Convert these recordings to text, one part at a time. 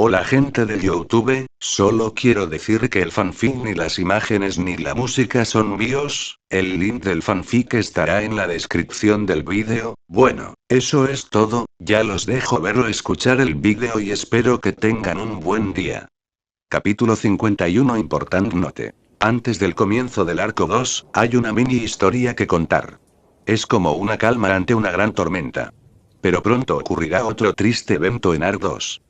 Hola gente de YouTube, solo quiero decir que el fanfic ni las imágenes ni la música son míos, el link del fanfic estará en la descripción del vídeo. Bueno, eso es todo, ya los dejo ver o escuchar el vídeo y espero que tengan un buen día. Capítulo 51 Important Note. Antes del comienzo del arco 2, hay una mini historia que contar. Es como una calma ante una gran tormenta. Pero pronto ocurrirá otro triste evento en arco 2.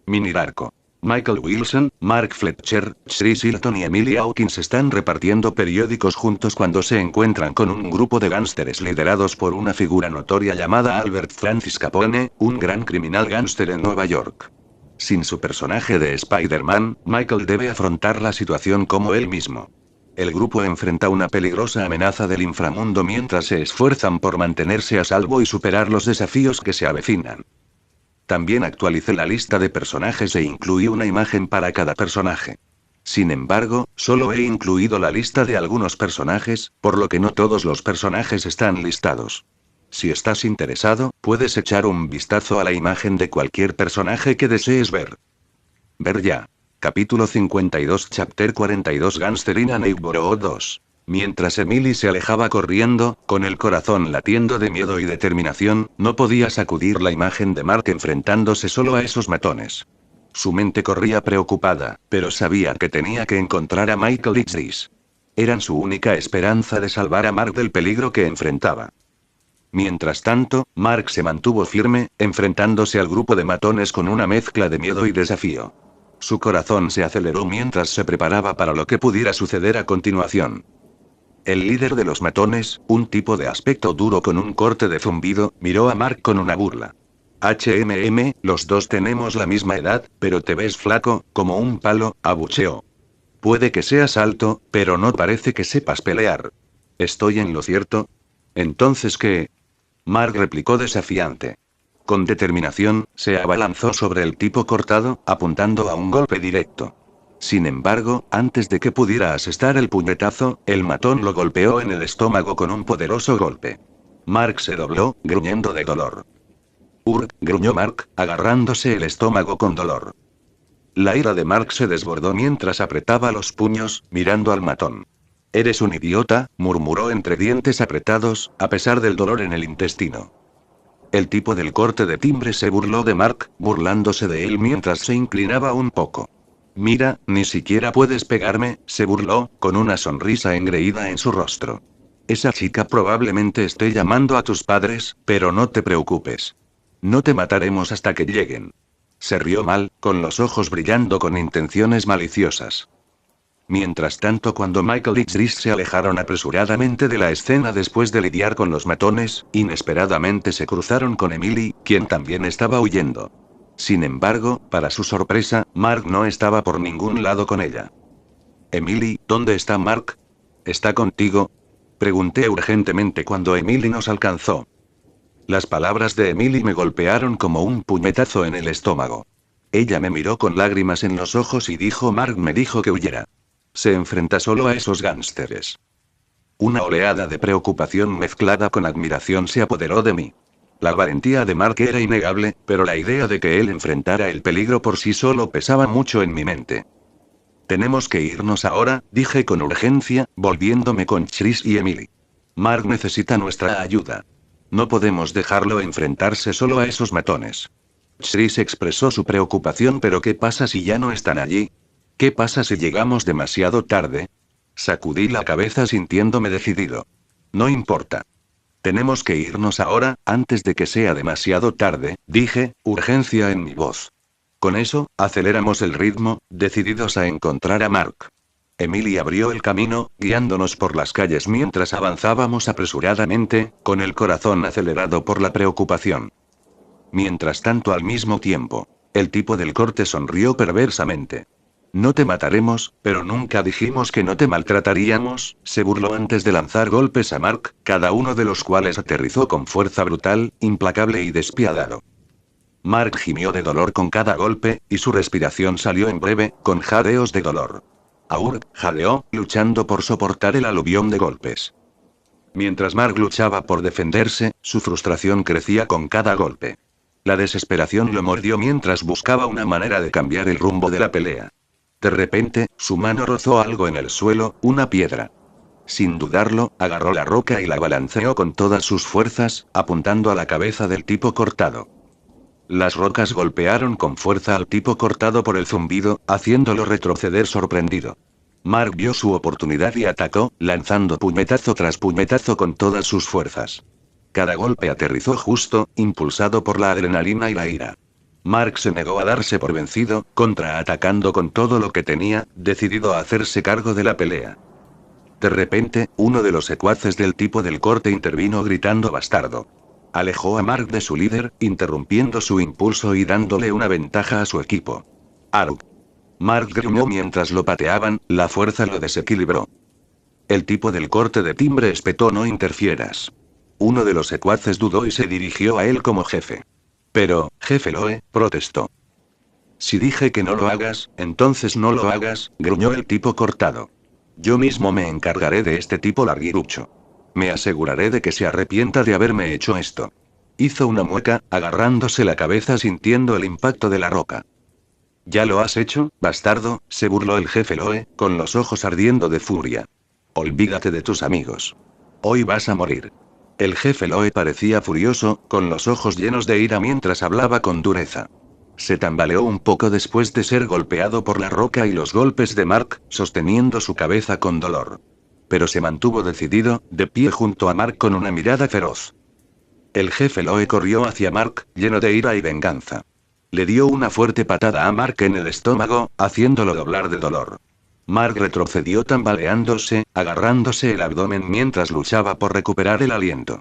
Mini arco. Michael Wilson, Mark Fletcher, Sri Silton y Emily Hawkins están repartiendo periódicos juntos cuando se encuentran con un grupo de gángsteres liderados por una figura notoria llamada Albert Francis Capone, un gran criminal gángster en Nueva York. Sin su personaje de Spider-Man, Michael debe afrontar la situación como él mismo. El grupo enfrenta una peligrosa amenaza del inframundo mientras se esfuerzan por mantenerse a salvo y superar los desafíos que se avecinan. También actualicé la lista de personajes e incluí una imagen para cada personaje. Sin embargo, solo he incluido la lista de algunos personajes, por lo que no todos los personajes están listados. Si estás interesado, puedes echar un vistazo a la imagen de cualquier personaje que desees ver. Ver ya. Capítulo 52 Chapter 42 Gangster in a Neighborhood 2. Mientras Emily se alejaba corriendo, con el corazón latiendo de miedo y determinación, no podía sacudir la imagen de Mark enfrentándose solo a esos matones. Su mente corría preocupada, pero sabía que tenía que encontrar a Michael y Chris. Eran su única esperanza de salvar a Mark del peligro que enfrentaba. Mientras tanto, Mark se mantuvo firme, enfrentándose al grupo de matones con una mezcla de miedo y desafío. Su corazón se aceleró mientras se preparaba para lo que pudiera suceder a continuación. El líder de los matones, un tipo de aspecto duro con un corte de zumbido, miró a Mark con una burla. Los dos tenemos la misma edad, pero te ves flaco, como un palo, abucheó. Puede que seas alto, pero no parece que sepas pelear. ¿Estoy en lo cierto? ¿Entonces qué? Mark replicó desafiante. Con determinación, se abalanzó sobre el tipo cortado, apuntando a un golpe directo. Sin embargo, antes de que pudiera asestar el puñetazo, el matón lo golpeó en el estómago con un poderoso golpe. Mark se dobló, gruñendo de dolor. Gruñó Mark, agarrándose el estómago con dolor. La ira de Mark se desbordó mientras apretaba los puños, mirando al matón. Eres un idiota, murmuró entre dientes apretados, a pesar del dolor en el intestino. El tipo del corte de timbre se burló de Mark, burlándose de él mientras se inclinaba un poco. Mira, ni siquiera puedes pegarme, se burló, con una sonrisa engreída en su rostro. Esa chica probablemente esté llamando a tus padres, pero no te preocupes. No te mataremos hasta que lleguen. Se rió mal, con los ojos brillando con intenciones maliciosas. Mientras tanto, cuando Michael y Chris se alejaron apresuradamente de la escena después de lidiar con los matones, inesperadamente se cruzaron con Emily, quien también estaba huyendo. Sin embargo, para su sorpresa, Mark no estaba por ningún lado con ella. Emily, ¿dónde está Mark? ¿Está contigo? Pregunté urgentemente cuando Emily nos alcanzó. Las palabras de Emily me golpearon como un puñetazo en el estómago. Ella me miró con lágrimas en los ojos y dijo: Mark me dijo que huyera. Se enfrenta solo a esos gánsteres. Una oleada de preocupación mezclada con admiración se apoderó de mí. La valentía de Mark era innegable, pero la idea de que él enfrentara el peligro por sí solo pesaba mucho en mi mente. Tenemos que irnos ahora, dije con urgencia, volviéndome con Chris y Emily. Mark necesita nuestra ayuda. No podemos dejarlo enfrentarse solo a esos matones. Chris expresó su preocupación. ¿Pero qué pasa si ya no están allí? ¿Qué pasa si llegamos demasiado tarde? Sacudí la cabeza sintiéndome decidido. No importa. Tenemos que irnos ahora, antes de que sea demasiado tarde, dije, urgencia en mi voz. Con eso, aceleramos el ritmo, decididos a encontrar a Mark. Emily abrió el camino, guiándonos por las calles mientras avanzábamos apresuradamente, con el corazón acelerado por la preocupación. Mientras tanto, al mismo tiempo, el tipo del corte sonrió perversamente. No te mataremos, pero nunca dijimos que no te maltrataríamos, se burló antes de lanzar golpes a Mark, cada uno de los cuales aterrizó con fuerza brutal, implacable y despiadado. Mark gimió de dolor con cada golpe, y su respiración salió en breve, con jadeos de dolor. Jadeó, luchando por soportar el aluvión de golpes. Mientras Mark luchaba por defenderse, su frustración crecía con cada golpe. La desesperación lo mordió mientras buscaba una manera de cambiar el rumbo de la pelea. De repente, su mano rozó algo en el suelo, una piedra. Sin dudarlo, agarró la roca y la balanceó con todas sus fuerzas, apuntando a la cabeza del tipo cortado. Las rocas golpearon con fuerza al tipo cortado por el zumbido, haciéndolo retroceder sorprendido. Mark vio su oportunidad y atacó, lanzando puñetazo tras puñetazo con todas sus fuerzas. Cada golpe aterrizó justo, impulsado por la adrenalina y la ira. Mark se negó a darse por vencido, contraatacando con todo lo que tenía, decidido a hacerse cargo de la pelea. De repente, uno de los secuaces del tipo del corte intervino gritando bastardo. Alejó a Mark de su líder, interrumpiendo su impulso y dándole una ventaja a su equipo. ¡Arg! Mark gruñó mientras lo pateaban, la fuerza lo desequilibró. El tipo del corte de timbre espetó: no interfieras. Uno de los secuaces dudó y se dirigió a él como jefe. Pero, jefe Loe, protestó. Si dije que no lo hagas, entonces no lo hagas, gruñó el tipo cortado. Yo mismo me encargaré de este tipo larguirucho. Me aseguraré de que se arrepienta de haberme hecho esto. Hizo una mueca, agarrándose la cabeza sintiendo el impacto de la roca. ¿Ya lo has hecho, bastardo?, se burló el jefe Loe, con los ojos ardiendo de furia. Olvídate de tus amigos. Hoy vas a morir. El jefe Loe parecía furioso, con los ojos llenos de ira mientras hablaba con dureza. Se tambaleó un poco después de ser golpeado por la roca y los golpes de Mark, sosteniendo su cabeza con dolor. Pero se mantuvo decidido, de pie junto a Mark con una mirada feroz. El jefe Loe corrió hacia Mark, lleno de ira y venganza. Le dio una fuerte patada a Mark en el estómago, haciéndolo doblar de dolor. Mark retrocedió tambaleándose, agarrándose el abdomen mientras luchaba por recuperar el aliento.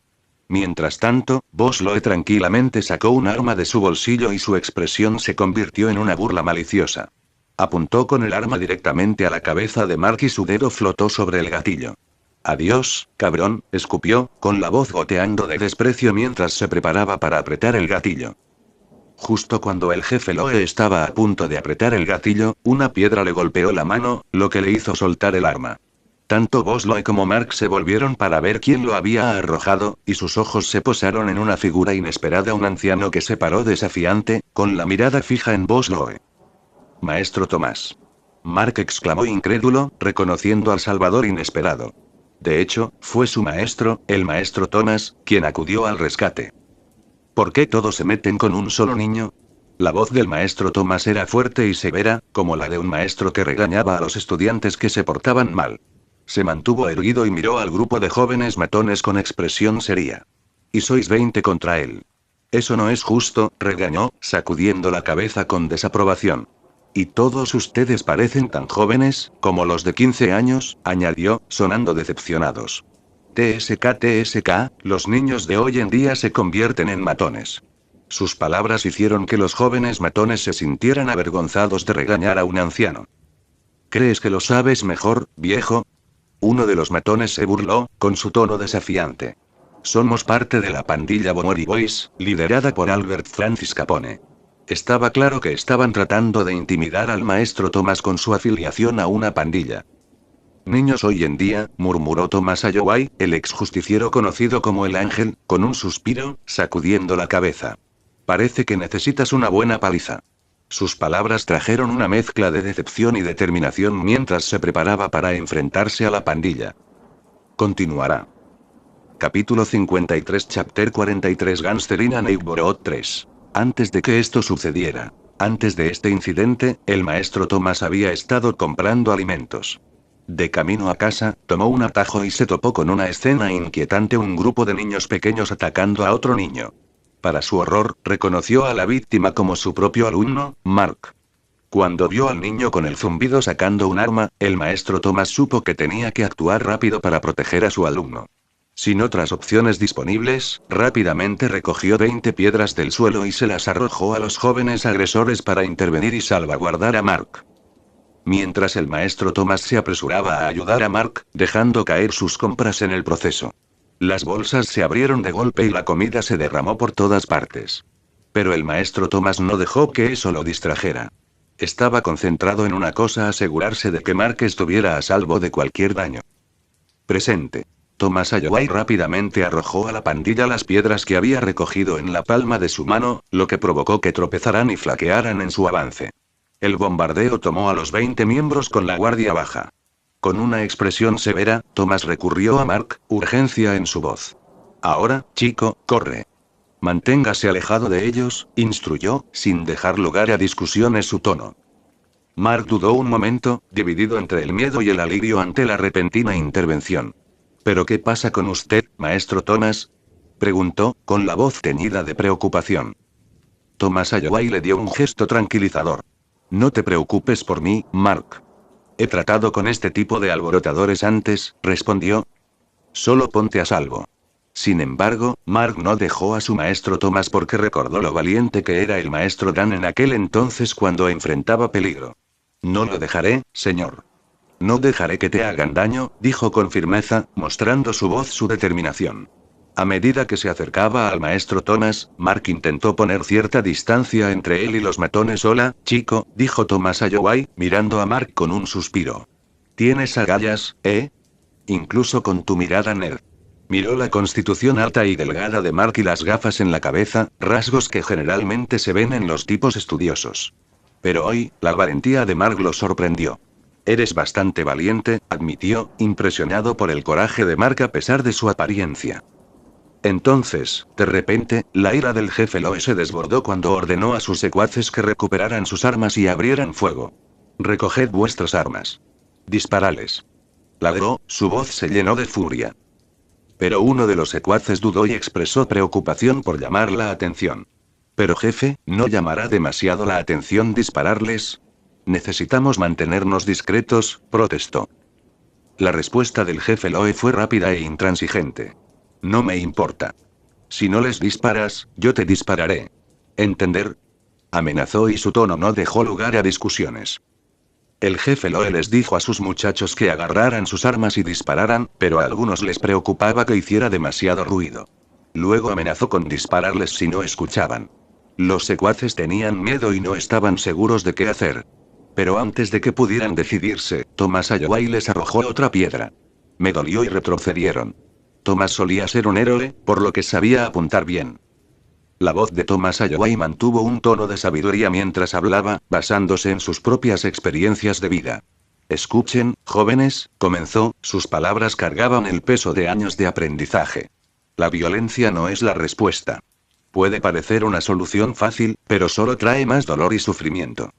Mientras tanto, Boss Loe tranquilamente sacó un arma de su bolsillo y su expresión se convirtió en una burla maliciosa. Apuntó con el arma directamente a la cabeza de Mark y su dedo flotó sobre el gatillo. Adiós, cabrón, escupió, con la voz goteando de desprecio mientras se preparaba para apretar el gatillo. Justo cuando el jefe Loe estaba a punto de apretar el gatillo, una piedra le golpeó la mano, lo que le hizo soltar el arma. Tanto Boss Loe como Mark se volvieron para ver quién lo había arrojado, y sus ojos se posaron en una figura inesperada, un anciano que se paró desafiante, con la mirada fija en Boss Loe. Maestro Tomás. Mark exclamó incrédulo, reconociendo al salvador inesperado. De hecho, fue su maestro, el maestro Tomás, quien acudió al rescate. ¿Por qué todos se meten con un solo niño? La voz del maestro Tomás era fuerte y severa, como la de un maestro que regañaba a los estudiantes que se portaban mal. Se mantuvo erguido y miró al grupo de jóvenes matones con expresión seria. Y sois 20 contra él. Eso no es justo, regañó, sacudiendo la cabeza con desaprobación. Y todos ustedes parecen tan jóvenes, como los de 15 años, añadió, sonando decepcionados. TSK, los niños de hoy en día se convierten en matones. Sus palabras hicieron que los jóvenes matones se sintieran avergonzados de regañar a un anciano. ¿Crees que lo sabes mejor, viejo? Uno de los matones se burló, con su tono desafiante. Somos parte de la pandilla Bonori Boys, liderada por Albert Francis Capone. Estaba claro que estaban tratando de intimidar al maestro Tomás con su afiliación a una pandilla. Niños hoy en día, murmuró Tomás Ayoway, el exjusticiero conocido como el Ángel, con un suspiro, sacudiendo la cabeza. Parece que necesitas una buena paliza. Sus palabras trajeron una mezcla de decepción y determinación mientras se preparaba para enfrentarse a la pandilla. Continuará. Capítulo 53, Chapter 43, Gangster in a Neighborhood 3. Antes de que esto sucediera, antes de este incidente, el maestro Tomás había estado comprando alimentos. De camino a casa, tomó un atajo y se topó con una escena inquietante: un grupo de niños pequeños atacando a otro niño. Para su horror, reconoció a la víctima como su propio alumno, Mark. Cuando vio al niño con el zumbido sacando un arma, el maestro Tomás supo que tenía que actuar rápido para proteger a su alumno. Sin otras opciones disponibles, rápidamente recogió 20 piedras del suelo y se las arrojó a los jóvenes agresores para intervenir y salvaguardar a Mark. Mientras el maestro Tomás se apresuraba a ayudar a Mark, dejando caer sus compras en el proceso. Las bolsas se abrieron de golpe y la comida se derramó por todas partes. Pero el maestro Tomás no dejó que eso lo distrajera. Estaba concentrado en una cosa: asegurarse de que Mark estuviera a salvo de cualquier daño. Presente. Thomas Ayoway rápidamente arrojó a la pandilla las piedras que había recogido en la palma de su mano, lo que provocó que tropezaran y flaquearan en su avance. El bombardeo tomó a los 20 miembros con la guardia baja. Con una expresión severa, Thomas recurrió a Mark, urgencia en su voz. Ahora, chico, corre. Manténgase alejado de ellos, instruyó, sin dejar lugar a discusiones su tono. Mark dudó un momento, dividido entre el miedo y el alivio ante la repentina intervención. ¿Pero qué pasa con usted, maestro Thomas? Preguntó, con la voz teñida de preocupación. Thomas Ayoway le dio un gesto tranquilizador. No te preocupes por mí, Mark. He tratado con este tipo de alborotadores antes, respondió. Solo ponte a salvo. Sin embargo, Mark no dejó a su maestro Thomas porque recordó lo valiente que era el maestro Dan en aquel entonces cuando enfrentaba peligro. No lo dejaré, señor. No dejaré que te hagan daño, dijo con firmeza, mostrando su voz su determinación. A medida que se acercaba al maestro Thomas, Mark intentó poner cierta distancia entre él y los matones. Hola, chico, dijo Thomas Ayoway, mirando a Mark con un suspiro. ¿Tienes agallas, eh? Incluso con tu mirada nerd. Miró la constitución alta y delgada de Mark y las gafas en la cabeza, rasgos que generalmente se ven en los tipos estudiosos. Pero hoy, la valentía de Mark lo sorprendió. Eres bastante valiente, admitió, impresionado por el coraje de Mark a pesar de su apariencia. Entonces, de repente, la ira del jefe Loe se desbordó cuando ordenó a sus secuaces que recuperaran sus armas y abrieran fuego. Recoged vuestras armas. Disparales. Ladró, su voz se llenó de furia. Pero uno de los secuaces dudó y expresó preocupación por llamar la atención. Pero jefe, ¿no llamará demasiado la atención dispararles? Necesitamos mantenernos discretos, protestó. La respuesta del jefe Loe fue rápida e intransigente. No me importa. Si no les disparas, yo te dispararé. ¿Entender? Amenazó y su tono no dejó lugar a discusiones. El jefe Loe les dijo a sus muchachos que agarraran sus armas y dispararan, pero a algunos les preocupaba que hiciera demasiado ruido. Luego amenazó con dispararles si no escuchaban. Los secuaces tenían miedo y no estaban seguros de qué hacer. Pero antes de que pudieran decidirse, Thomas Ayoway les arrojó otra piedra. Me dolió y retrocedieron. Thomas solía ser un héroe, por lo que sabía apuntar bien. La voz de Thomas Ayoway mantuvo un tono de sabiduría mientras hablaba, basándose en sus propias experiencias de vida. Escuchen, jóvenes, comenzó, sus palabras cargaban el peso de años de aprendizaje. La violencia no es la respuesta. Puede parecer una solución fácil, pero solo trae más dolor y sufrimiento.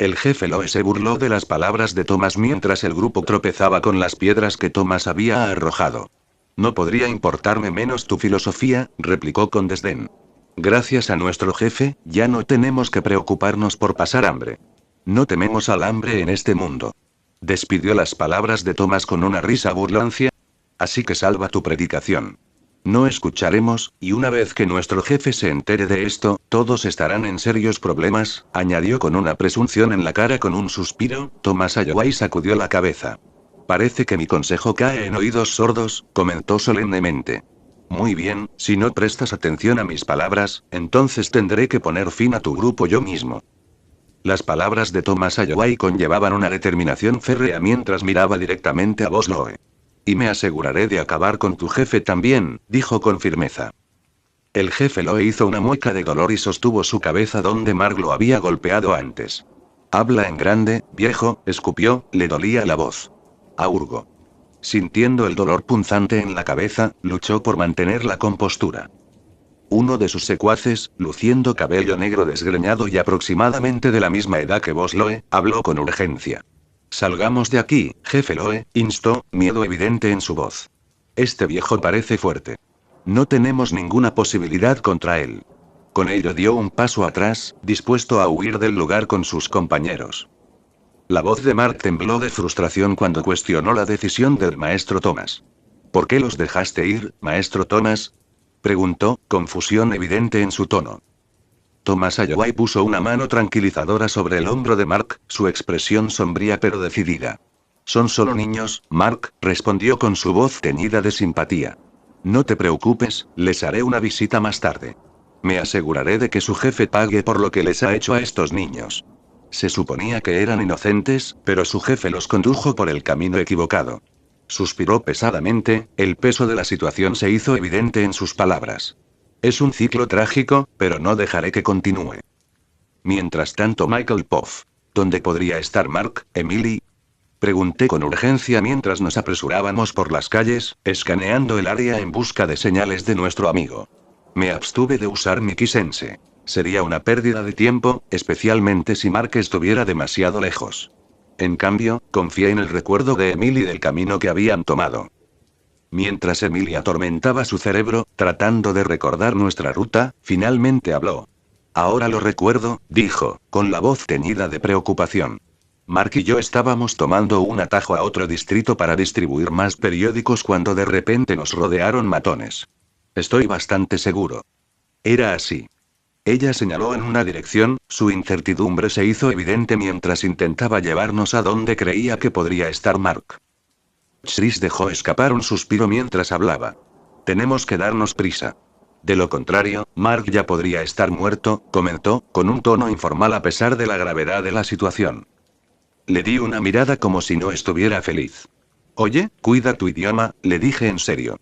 El jefe Loe se burló de las palabras de Thomas mientras el grupo tropezaba con las piedras que Thomas había arrojado. No podría importarme menos tu filosofía, replicó con desdén. Gracias a nuestro jefe, ya no tenemos que preocuparnos por pasar hambre. No tememos al hambre en este mundo. Despidió las palabras de Thomas con una risa burlancia. Así que salva tu predicación. No escucharemos, y una vez que nuestro jefe se entere de esto, todos estarán en serios problemas, añadió con una presunción en la cara con un suspiro. Thomas Ayoway sacudió la cabeza. Parece que mi consejo cae en oídos sordos, comentó solemnemente. Muy bien, si no prestas atención a mis palabras, entonces tendré que poner fin a tu grupo yo mismo. Las palabras de Thomas Ayoway conllevaban una determinación férrea mientras miraba directamente a Boss Loe. Y me aseguraré de acabar con tu jefe también, dijo con firmeza. El jefe Loe hizo una mueca de dolor y sostuvo su cabeza donde Mark lo había golpeado antes. Habla en grande, viejo, escupió, le dolía la voz. Ahurgo. Sintiendo el dolor punzante en la cabeza, luchó por mantener la compostura. Uno de sus secuaces, luciendo cabello negro desgreñado y aproximadamente de la misma edad que Boss Loe, habló con urgencia. Salgamos de aquí, jefe Loe, instó, miedo evidente en su voz. Este viejo parece fuerte. No tenemos ninguna posibilidad contra él. Con ello dio un paso atrás, dispuesto a huir del lugar con sus compañeros. La voz de Mark tembló de frustración cuando cuestionó la decisión del maestro Thomas. ¿Por qué los dejaste ir, maestro Thomas? Preguntó, confusión evidente en su tono. Thomas Ayoway puso una mano tranquilizadora sobre el hombro de Mark, su expresión sombría pero decidida. Son solo niños, Mark, respondió con su voz teñida de simpatía. No te preocupes, les haré una visita más tarde. Me aseguraré de que su jefe pague por lo que les ha hecho a estos niños. Se suponía que eran inocentes, pero su jefe los condujo por el camino equivocado. Suspiró pesadamente, el peso de la situación se hizo evidente en sus palabras. Es un ciclo trágico, pero no dejaré que continúe. Mientras tanto, Michael Poff. ¿Dónde podría estar Mark, Emily? Pregunté con urgencia mientras nos apresurábamos por las calles, escaneando el área en busca de señales de nuestro amigo. Me abstuve de usar mi Kisense. Sería una pérdida de tiempo, especialmente si Mark estuviera demasiado lejos. En cambio, confié en el recuerdo de Emily del camino que habían tomado. Mientras Emily atormentaba su cerebro, tratando de recordar nuestra ruta, finalmente habló. Ahora lo recuerdo, dijo, con la voz teñida de preocupación. Mark y yo estábamos tomando un atajo a otro distrito para distribuir más periódicos cuando de repente nos rodearon matones. Estoy bastante seguro. Era así. Ella señaló en una dirección, su incertidumbre se hizo evidente mientras intentaba llevarnos a donde creía que podría estar Mark. Chris dejó escapar un suspiro mientras hablaba. Tenemos que darnos prisa. De lo contrario, Mark ya podría estar muerto, comentó, con un tono informal a pesar de la gravedad de la situación. Le di una mirada como si no estuviera feliz. Oye, cuida tu idioma, le dije en serio.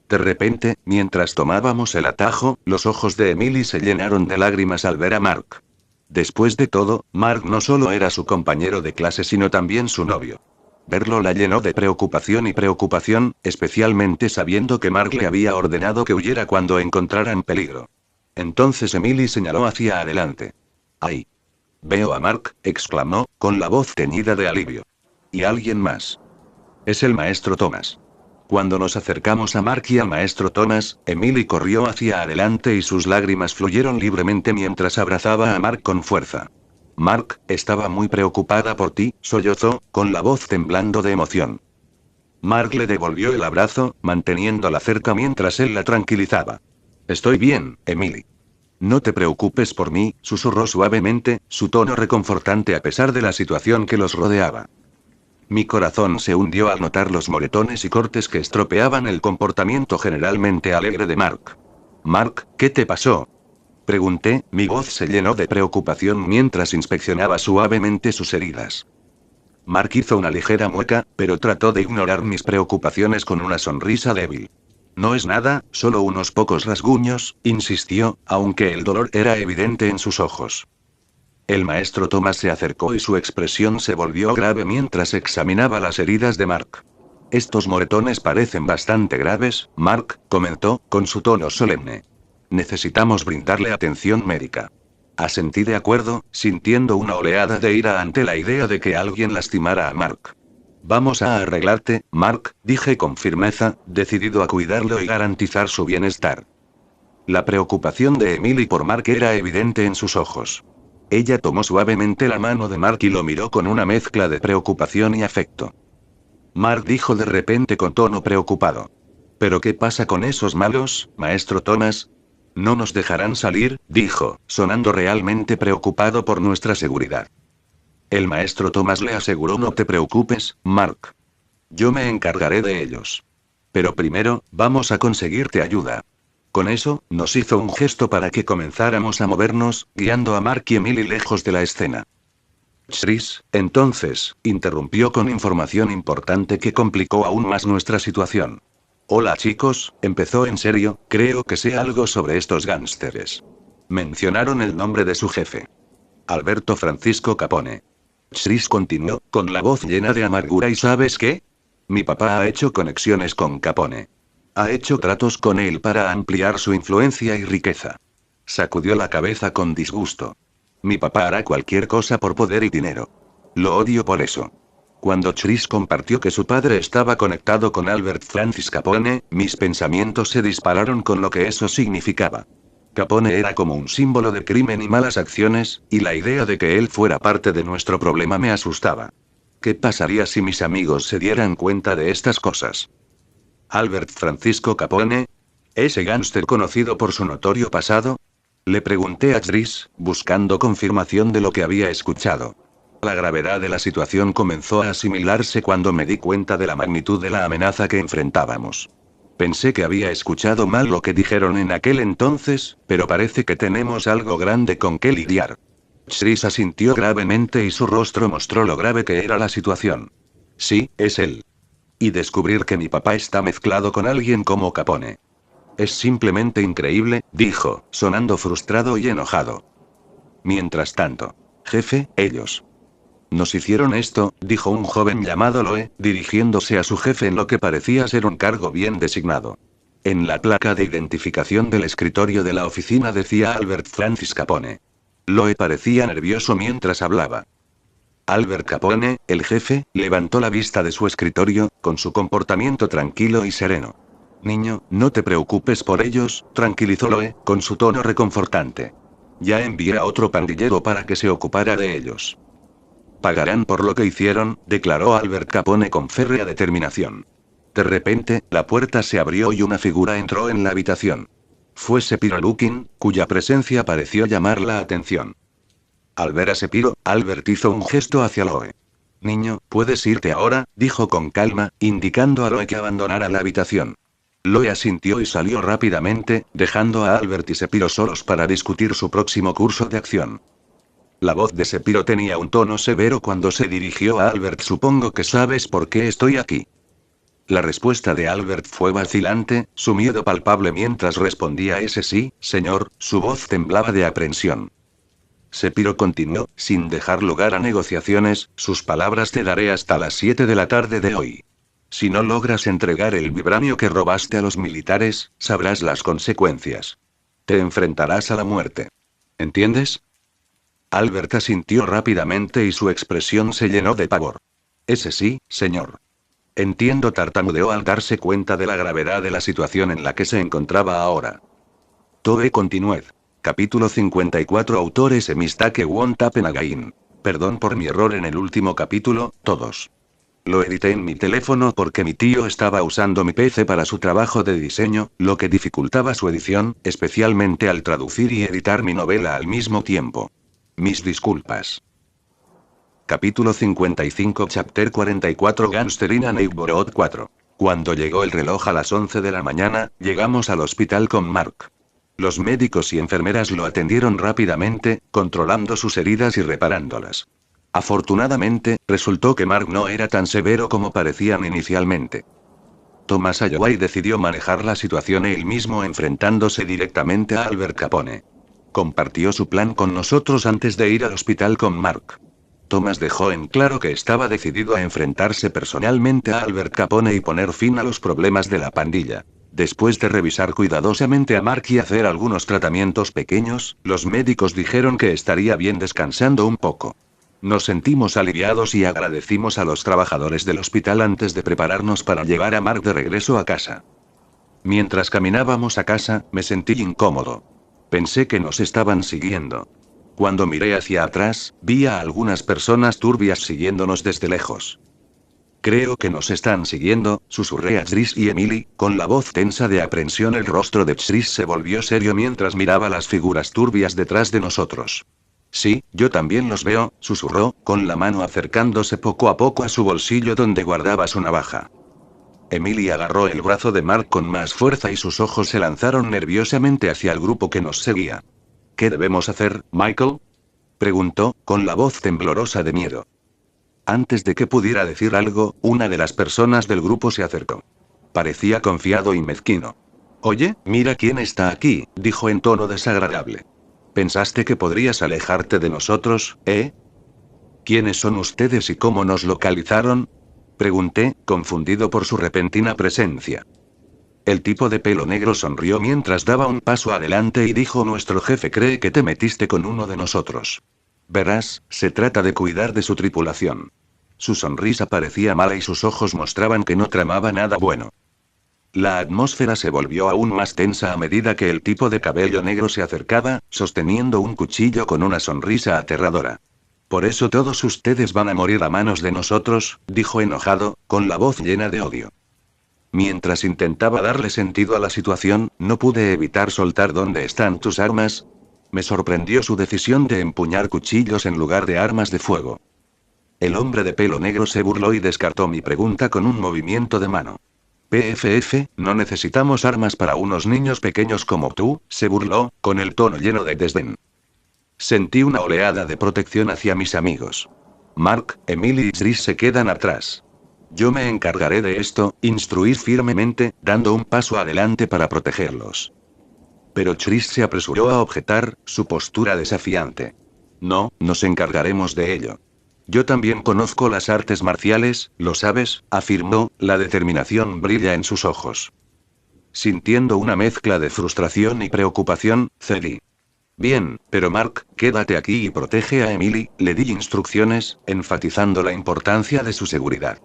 De repente, mientras tomábamos el atajo, los ojos de Emily se llenaron de lágrimas al ver a Mark. Después de todo, Mark no solo era su compañero de clase sino también su novio. Verlo la llenó de preocupación, especialmente sabiendo que Mark le había ordenado que huyera cuando encontrara en peligro. Entonces Emily señaló hacia adelante. ¡Ay! Veo a Mark, exclamó, con la voz teñida de alivio. Y alguien más. Es el maestro Thomas. Cuando nos acercamos a Mark y al maestro Thomas, Emily corrió hacia adelante y sus lágrimas fluyeron libremente mientras abrazaba a Mark con fuerza. Mark, estaba muy preocupada por ti, sollozó, con la voz temblando de emoción. Mark le devolvió el abrazo, manteniéndola cerca mientras él la tranquilizaba. Estoy bien, Emily. No te preocupes por mí, susurró suavemente, su tono reconfortante a pesar de la situación que los rodeaba. Mi corazón se hundió al notar los moretones y cortes que estropeaban el comportamiento generalmente alegre de Mark. Mark, ¿qué te pasó? Pregunté, mi voz se llenó de preocupación mientras inspeccionaba suavemente sus heridas. Mark hizo una ligera mueca, pero trató de ignorar mis preocupaciones con una sonrisa débil. No es nada, solo unos pocos rasguños, insistió, aunque el dolor era evidente en sus ojos. El maestro Thomas se acercó y su expresión se volvió grave mientras examinaba las heridas de Mark. Estos moretones parecen bastante graves, Mark, comentó, con su tono solemne. Necesitamos brindarle atención médica. Asentí de acuerdo, sintiendo una oleada de ira ante la idea de que alguien lastimara a Mark. Vamos a arreglarte, Mark, dije con firmeza, decidido a cuidarlo y garantizar su bienestar. La preocupación de Emily por Mark era evidente en sus ojos. Ella tomó suavemente la mano de Mark y lo miró con una mezcla de preocupación y afecto. Mark dijo de repente con tono preocupado. ¿Pero qué pasa con esos malos, maestro Thomas? No nos dejarán salir, dijo, sonando realmente preocupado por nuestra seguridad. El maestro Thomas le aseguró: no te preocupes, Mark. Yo me encargaré de ellos. Pero primero, vamos a conseguirte ayuda. Con eso, nos hizo un gesto para que comenzáramos a movernos, guiando a Mark y Emily lejos de la escena. Chris, entonces, interrumpió con información importante que complicó aún más nuestra situación. Hola chicos, empezó en serio, creo que sé algo sobre estos gánsteres. Mencionaron el nombre de su jefe. Alberto Francisco Capone. Chris continuó, con la voz llena de amargura: ¿y sabes qué? Mi papá ha hecho conexiones con Capone. Ha hecho tratos con él para ampliar su influencia y riqueza. Sacudió la cabeza con disgusto. Mi papá hará cualquier cosa por poder y dinero. Lo odio por eso. Cuando Chris compartió que su padre estaba conectado con Albert Francis Capone, mis pensamientos se dispararon con lo que eso significaba. Capone era como un símbolo de crimen y malas acciones, y la idea de que él fuera parte de nuestro problema me asustaba. ¿Qué pasaría si mis amigos se dieran cuenta de estas cosas? ¿Albert Francisco Capone? ¿Ese gángster conocido por su notorio pasado? Le pregunté a Chris, buscando confirmación de lo que había escuchado. La gravedad de la situación comenzó a asimilarse cuando me di cuenta de la magnitud de la amenaza que enfrentábamos. Pensé que había escuchado mal lo que dijeron en aquel entonces, pero parece que tenemos algo grande con qué lidiar. Chris asintió gravemente y su rostro mostró lo grave que era la situación. Sí, es él. Y descubrir que mi papá está mezclado con alguien como Capone. Es simplemente increíble, dijo, sonando frustrado y enojado. Mientras tanto. Jefe, ellos. Nos hicieron esto, dijo un joven llamado Loe, dirigiéndose a su jefe en lo que parecía ser un cargo bien designado. En la placa de identificación del escritorio de la oficina decía Albert Francis Capone. Loe parecía nervioso mientras hablaba. Albert Capone, el jefe, levantó la vista de su escritorio, con su comportamiento tranquilo y sereno. Niño, no te preocupes por ellos, tranquilizó Loe, con su tono reconfortante. Ya envié a otro pandillero para que se ocupara de ellos. Pagarán por lo que hicieron, declaró Albert Capone con férrea determinación. De repente, la puerta se abrió y una figura entró en la habitación. Fue Sepiro Lukin, cuya presencia pareció llamar la atención. Al ver a Sepiro, Albert hizo un gesto hacia Loe. Niño, puedes irte ahora, dijo con calma, indicando a Loe que abandonara la habitación. Loe asintió y salió rápidamente, dejando a Albert y Sepiro solos para discutir su próximo curso de acción. La voz de Sepiro tenía un tono severo cuando se dirigió a Albert. Supongo que sabes por qué estoy aquí. La respuesta de Albert fue vacilante, su miedo palpable mientras respondía ese sí, señor, su voz temblaba de aprensión. Sepiro continuó, sin dejar lugar a negociaciones, sus palabras: te daré hasta las 7 de la tarde de hoy. Si no logras entregar el vibranio que robaste a los militares, sabrás las consecuencias. Te enfrentarás a la muerte. ¿Entiendes? Albert asintió rápidamente y su expresión se llenó de pavor. Ese sí, señor. Entiendo, tartamudeó al darse cuenta de la gravedad de la situación en la que se encontraba ahora. Toe continued. Capítulo 54. Autores Emistake Won't Happen Again. Perdón por mi error en el último capítulo, todos. Lo edité en mi teléfono porque mi tío estaba usando mi PC para su trabajo de diseño, lo que dificultaba su edición, especialmente al traducir y editar mi novela al mismo tiempo. Mis disculpas. Capítulo 55. Chapter 44. Gangster in a Neighborhood 4. Cuando llegó el reloj a las 11 de la mañana, llegamos al hospital con Mark. Los médicos y enfermeras lo atendieron rápidamente, controlando sus heridas y reparándolas. Afortunadamente, resultó que Mark no era tan severo como parecían inicialmente. Thomas Alloway decidió manejar la situación él mismo, enfrentándose directamente a Albert Capone. Compartió su plan con nosotros antes de ir al hospital con Mark. Thomas dejó en claro que estaba decidido a enfrentarse personalmente a Albert Capone y poner fin a los problemas de la pandilla. Después de revisar cuidadosamente a Mark y hacer algunos tratamientos pequeños, los médicos dijeron que estaría bien descansando un poco. Nos sentimos aliviados y agradecimos a los trabajadores del hospital antes de prepararnos para llevar a Mark de regreso a casa. Mientras caminábamos a casa, me sentí incómodo. Pensé que nos estaban siguiendo. Cuando miré hacia atrás, vi a algunas personas turbias siguiéndonos desde lejos. Creo que nos están siguiendo, susurré a Chris y Emily, con la voz tensa de aprensión. El rostro de Chris se volvió serio mientras miraba las figuras turbias detrás de nosotros. Sí, yo también los veo, susurró, con la mano acercándose poco a poco a su bolsillo donde guardaba su navaja. Emily agarró el brazo de Mark con más fuerza y sus ojos se lanzaron nerviosamente hacia el grupo que nos seguía. ¿Qué debemos hacer, Michael?, preguntó, con la voz temblorosa de miedo. Antes de que pudiera decir algo, una de las personas del grupo se acercó. Parecía confiado y mezquino. Oye, mira quién está aquí, dijo en tono desagradable. ¿Pensaste que podrías alejarte de nosotros, eh? ¿Quiénes son ustedes y cómo nos localizaron?, pregunté, confundido por su repentina presencia. El tipo de pelo negro sonrió mientras daba un paso adelante y dijo: nuestro jefe cree que te metiste con uno de nosotros. Verás, se trata de cuidar de su tripulación. Su sonrisa parecía mala y sus ojos mostraban que no tramaba nada bueno. La atmósfera se volvió aún más tensa a medida que el tipo de cabello negro se acercaba, sosteniendo un cuchillo con una sonrisa aterradora. Por eso todos ustedes van a morir a manos de nosotros, dijo enojado, con la voz llena de odio. Mientras intentaba darle sentido a la situación, no pude evitar soltar: ¿dónde están tus armas? Me sorprendió su decisión de empuñar cuchillos en lugar de armas de fuego. El hombre de pelo negro se burló y descartó mi pregunta con un movimiento de mano. PFF, no necesitamos armas para unos niños pequeños como tú, se burló, con el tono lleno de desdén. Sentí una oleada de protección hacia mis amigos. Mark, Emily y Chris se quedan atrás. Yo me encargaré de esto, instruí firmemente, dando un paso adelante para protegerlos. Pero Chris se apresuró a objetar, su postura desafiante. No, nos encargaremos de ello. Yo también conozco las artes marciales, ¿lo sabes?, afirmó, la determinación brilla en sus ojos. Sintiendo una mezcla de frustración y preocupación, cedí. Bien, pero Mark, quédate aquí y protege a Emily, le di instrucciones, enfatizando la importancia de su seguridad.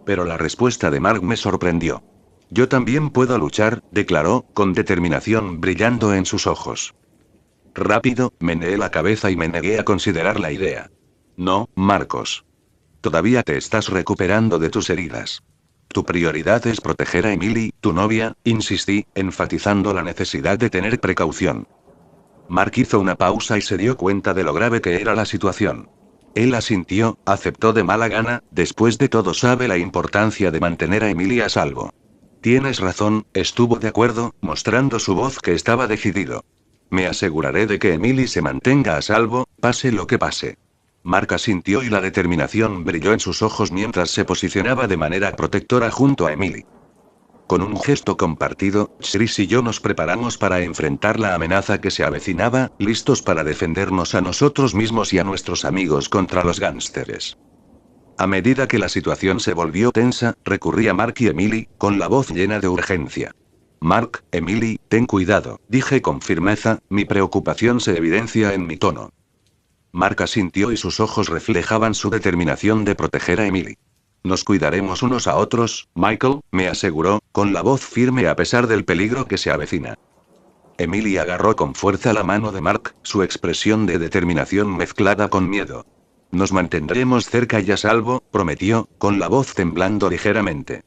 Pero la respuesta de Mark me sorprendió. Yo también puedo luchar, declaró, con determinación brillando en sus ojos. Rápido, meneé la cabeza y me negué a considerar la idea. No, Marcos. Todavía te estás recuperando de tus heridas. Tu prioridad es proteger a Emily, tu novia, insistí, enfatizando la necesidad de tener precaución. Mark hizo una pausa y se dio cuenta de lo grave que era la situación. Él asintió, aceptó de mala gana, después de todo sabe la importancia de mantener a Emily a salvo. Tienes razón, estuvo de acuerdo, mostrando su voz que estaba decidido. Me aseguraré de que Emily se mantenga a salvo, pase lo que pase. Mark asintió y la determinación brilló en sus ojos mientras se posicionaba de manera protectora junto a Emily. Con un gesto compartido, Chris y yo nos preparamos para enfrentar la amenaza que se avecinaba, listos para defendernos a nosotros mismos y a nuestros amigos contra los gánsteres. A medida que la situación se volvió tensa, recurrí a Mark y Emily, con la voz llena de urgencia. Mark, Emily, ten cuidado, dije con firmeza, mi preocupación se evidencia en mi tono. Mark asintió y sus ojos reflejaban su determinación de proteger a Emily. Nos cuidaremos unos a otros, Michael, me aseguró, con la voz firme a pesar del peligro que se avecina. Emily agarró con fuerza la mano de Mark, su expresión de determinación mezclada con miedo. Nos mantendremos cerca y a salvo, prometió, con la voz temblando ligeramente.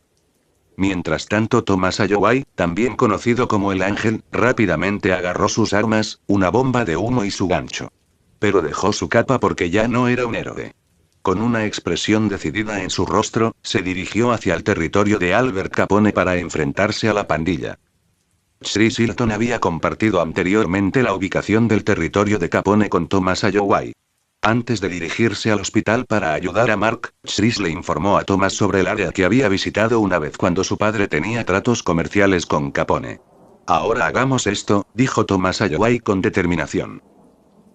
Mientras tanto Thomas Alloway, también conocido como el Ángel, rápidamente agarró sus armas, una bomba de humo y su gancho. Pero dejó su capa porque ya no era un héroe. Con una expresión decidida en su rostro, se dirigió hacia el territorio de Albert Capone para enfrentarse a la pandilla. Chris Hilton había compartido anteriormente la ubicación del territorio de Capone con Thomas Alloway. Antes de dirigirse al hospital para ayudar a Mark, Chris le informó a Thomas sobre el área que había visitado una vez cuando su padre tenía tratos comerciales con Capone. Ahora hagamos esto, dijo Thomas Alloway con determinación.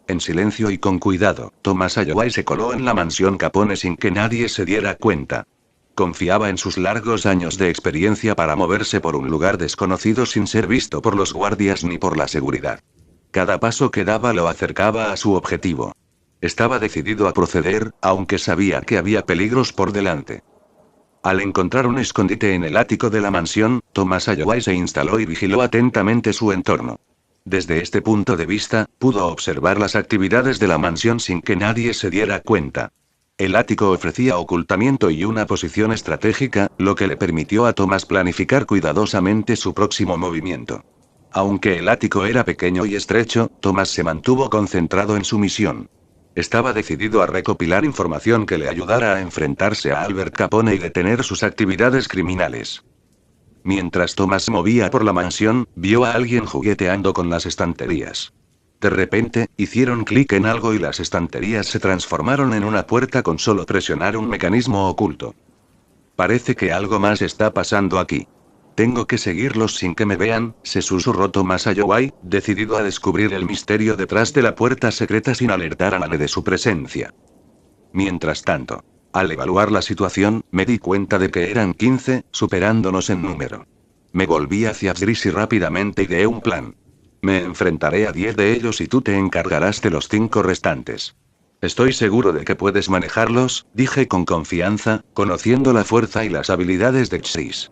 En silencio y con cuidado, Thomas Alloway se coló en la mansión Capone sin que nadie se diera cuenta. Confiaba en sus largos años de experiencia para moverse por un lugar desconocido sin ser visto por los guardias ni por la seguridad. Cada paso que daba lo acercaba a su objetivo. Estaba decidido a proceder, aunque sabía que había peligros por delante. Al encontrar un escondite en el ático de la mansión, Thomas Alloway se instaló y vigiló atentamente su entorno. Desde este punto de vista, pudo observar las actividades de la mansión sin que nadie se diera cuenta. El ático ofrecía ocultamiento y una posición estratégica, lo que le permitió a Thomas planificar cuidadosamente su próximo movimiento. Aunque el ático era pequeño y estrecho, Thomas se mantuvo concentrado en su misión. Estaba decidido a recopilar información que le ayudara a enfrentarse a Albert Capone y detener sus actividades criminales. Mientras Thomas se movía por la mansión, vio a alguien jugueteando con las estanterías. De repente, hicieron clic en algo y las estanterías se transformaron en una puerta con solo presionar un mecanismo oculto. Parece que algo más está pasando aquí. Tengo que seguirlos sin que me vean, se susurró Thomas Alloway, decidido a descubrir el misterio detrás de la puerta secreta sin alertar a nadie de su presencia. Mientras tanto, al evaluar la situación, me di cuenta de que eran 15, superándonos en número. Me volví hacia Chris y rápidamente ideé un plan. Me enfrentaré a 10 de ellos y tú te encargarás de los 5 restantes. Estoy seguro de que puedes manejarlos, dije con confianza, conociendo la fuerza y las habilidades de Chris.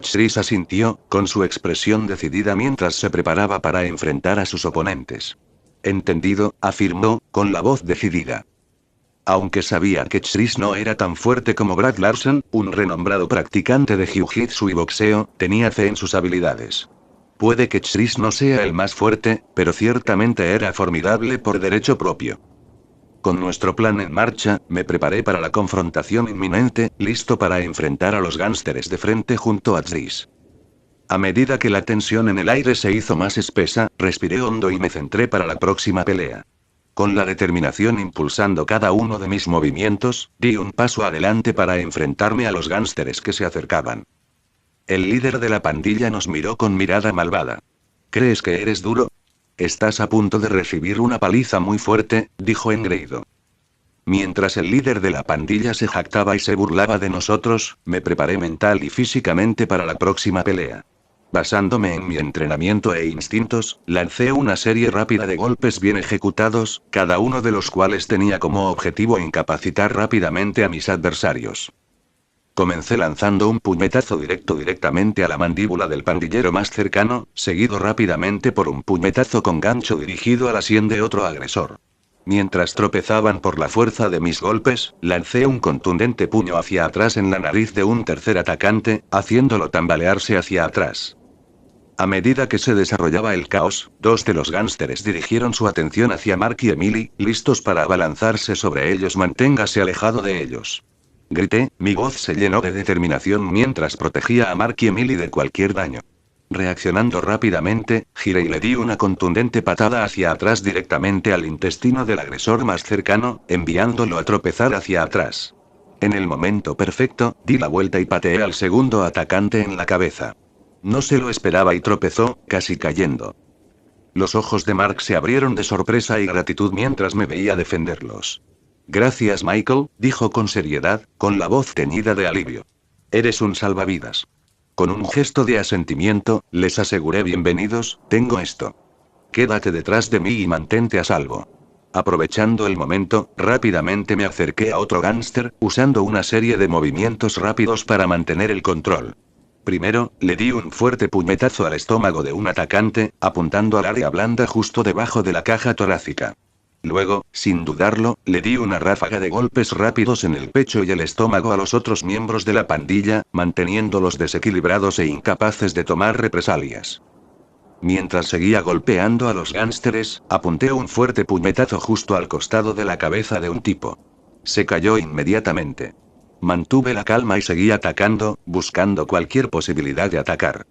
Chris asintió, con su expresión decidida mientras se preparaba para enfrentar a sus oponentes. Entendido, afirmó, con la voz decidida. Aunque sabía que Chris no era tan fuerte como Brad Larson, un renombrado practicante de jiu-jitsu y boxeo, tenía fe en sus habilidades. Puede que Chris no sea el más fuerte, pero ciertamente era formidable por derecho propio. Con nuestro plan en marcha, me preparé para la confrontación inminente, listo para enfrentar a los gánsteres de frente junto a Chris. A medida que la tensión en el aire se hizo más espesa, respiré hondo y me centré para la próxima pelea. Con la determinación impulsando cada uno de mis movimientos, di un paso adelante para enfrentarme a los gánsteres que se acercaban. El líder de la pandilla nos miró con mirada malvada. ¿Crees que eres duro? Estás a punto de recibir una paliza muy fuerte, dijo engreído. Mientras el líder de la pandilla se jactaba y se burlaba de nosotros, me preparé mental y físicamente para la próxima pelea. Basándome en mi entrenamiento e instintos, lancé una serie rápida de golpes bien ejecutados, cada uno de los cuales tenía como objetivo incapacitar rápidamente a mis adversarios. Comencé lanzando un puñetazo directamente a la mandíbula del pandillero más cercano, seguido rápidamente por un puñetazo con gancho dirigido a la sien de otro agresor. Mientras tropezaban por la fuerza de mis golpes, lancé un contundente puño hacia atrás en la nariz de un tercer atacante, haciéndolo tambalearse hacia atrás. A medida que se desarrollaba el caos, dos de los gánsteres dirigieron su atención hacia Mark y Emily, listos para abalanzarse sobre ellos. Manténgase alejado de ellos. Grité, mi voz se llenó de determinación mientras protegía a Mark y Emily de cualquier daño. Reaccionando rápidamente, giré y le di una contundente patada hacia atrás directamente al intestino del agresor más cercano, enviándolo a tropezar hacia atrás. En el momento perfecto, di la vuelta y pateé al segundo atacante en la cabeza. No se lo esperaba y tropezó, casi cayendo. Los ojos de Mark se abrieron de sorpresa y gratitud mientras me veía defenderlos. Gracias, Michael, dijo con seriedad, con la voz teñida de alivio. Eres un salvavidas. Con un gesto de asentimiento, les aseguré bienvenidos, tengo esto. Quédate detrás de mí y mantente a salvo. Aprovechando el momento, rápidamente me acerqué a otro gánster, usando una serie de movimientos rápidos para mantener el control. Primero, le di un fuerte puñetazo al estómago de un atacante, apuntando al área blanda justo debajo de la caja torácica. Luego, sin dudarlo, le di una ráfaga de golpes rápidos en el pecho y el estómago a los otros miembros de la pandilla, manteniéndolos desequilibrados e incapaces de tomar represalias. Mientras seguía golpeando a los gánsteres, apunté un fuerte puñetazo justo al costado de la cabeza de un tipo. Se cayó inmediatamente. Mantuve la calma y seguí atacando, buscando cualquier posibilidad de atacar.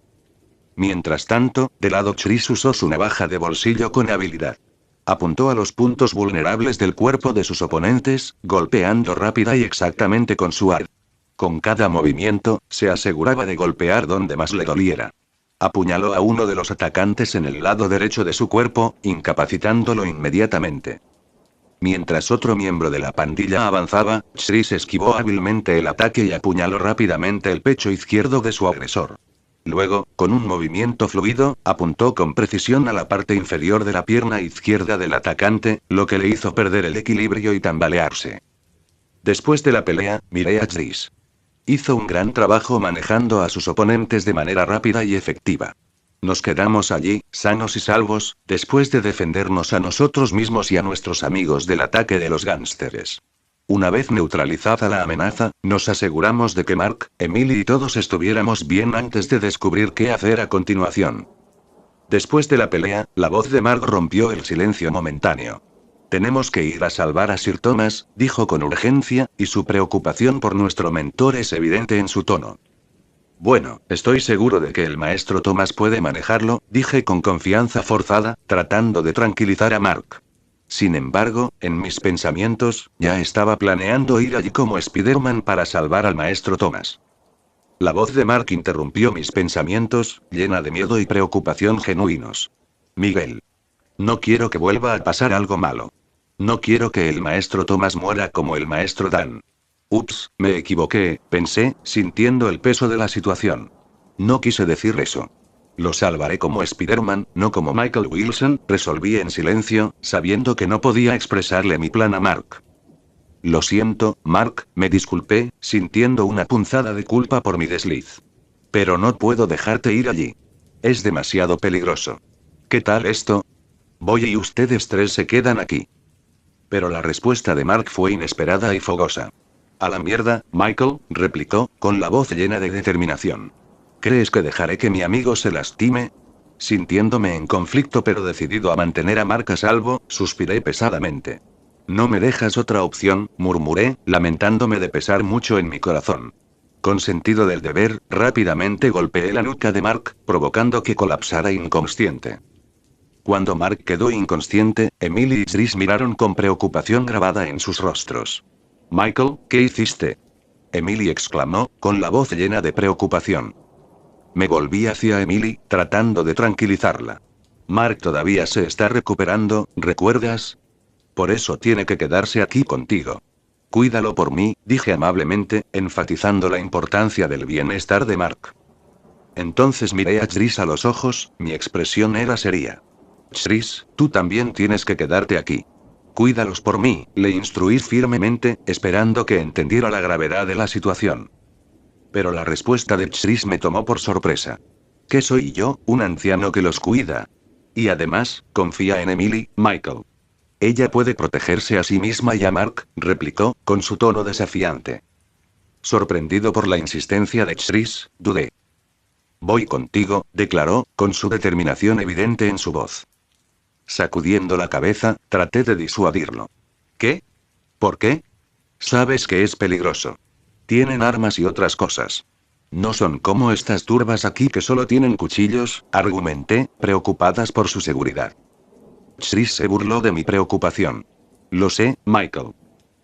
Mientras tanto, de lado Chris usó su navaja de bolsillo con habilidad. Apuntó a los puntos vulnerables del cuerpo de sus oponentes, golpeando rápida y exactamente con su arma. Con cada movimiento, se aseguraba de golpear donde más le doliera. Apuñaló a uno de los atacantes en el lado derecho de su cuerpo, incapacitándolo inmediatamente. Mientras otro miembro de la pandilla avanzaba, Chris esquivó hábilmente el ataque y apuñaló rápidamente el pecho izquierdo de su agresor. Luego, con un movimiento fluido, apuntó con precisión a la parte inferior de la pierna izquierda del atacante, lo que le hizo perder el equilibrio y tambalearse. Después de la pelea, miré a Chris. Hizo un gran trabajo manejando a sus oponentes de manera rápida y efectiva. Nos quedamos allí, sanos y salvos, después de defendernos a nosotros mismos y a nuestros amigos del ataque de los gánsteres. Una vez neutralizada la amenaza, nos aseguramos de que Mark, Emily y todos estuviéramos bien antes de descubrir qué hacer a continuación. Después de la pelea, la voz de Mark rompió el silencio momentáneo. Tenemos que ir a salvar a Sir Thomas, dijo con urgencia, y su preocupación por nuestro mentor es evidente en su tono. Bueno, estoy seguro de que el maestro Thomas puede manejarlo, dije con confianza forzada, tratando de tranquilizar a Mark. Sin embargo, en mis pensamientos, ya estaba planeando ir allí como Spider-Man para salvar al maestro Thomas. La voz de Mark interrumpió mis pensamientos, llena de miedo y preocupación genuinos. Miguel. No quiero que vuelva a pasar algo malo. No quiero que el maestro Thomas muera como el maestro Dan. Ups, me equivoqué, pensé, sintiendo el peso de la situación. No quise decir eso. Lo salvaré como Spider-Man, no como Michael Wilson, resolví en silencio, sabiendo que no podía expresarle mi plan a Mark. Lo siento, Mark, me disculpé, sintiendo una punzada de culpa por mi desliz. Pero no puedo dejarte ir allí. Es demasiado peligroso. ¿Qué tal esto? Voy y ustedes tres se quedan aquí. Pero la respuesta de Mark fue inesperada y fogosa. A la mierda, Michael, replicó, con la voz llena de determinación. ¿Crees que dejaré que mi amigo se lastime? Sintiéndome en conflicto pero decidido a mantener a Mark a salvo, suspiré pesadamente. No me dejas otra opción, murmuré, lamentándome de pesar mucho en mi corazón. Con sentido del deber, rápidamente golpeé la nuca de Mark, provocando que colapsara inconsciente. Cuando Mark quedó inconsciente, Emily y Chris miraron con preocupación grabada en sus rostros. Michael, ¿qué hiciste? Emily exclamó, con la voz llena de preocupación. Me volví hacia Emily, tratando de tranquilizarla. Mark todavía se está recuperando, ¿recuerdas? Por eso tiene que quedarse aquí contigo. Cuídalo por mí, dije amablemente, enfatizando la importancia del bienestar de Mark. Entonces miré a Chris a los ojos, mi expresión era seria. Chris, tú también tienes que quedarte aquí. Cuídalos por mí, le instruí firmemente, esperando que entendiera la gravedad de la situación. Pero la respuesta de Chris me tomó por sorpresa. ¿Qué soy yo, un anciano que los cuida? Y además, confía en Emily, Michael. Ella puede protegerse a sí misma y a Mark, replicó, con su tono desafiante. Sorprendido por la insistencia de Chris, dudé. Voy contigo, declaró, con su determinación evidente en su voz. Sacudiendo la cabeza, traté de disuadirlo. ¿Qué? ¿Por qué? Sabes que es peligroso. Tienen armas y otras cosas. No son como estas turbas aquí que solo tienen cuchillos, argumenté, preocupadas por su seguridad. Chris se burló de mi preocupación. Lo sé, Michael.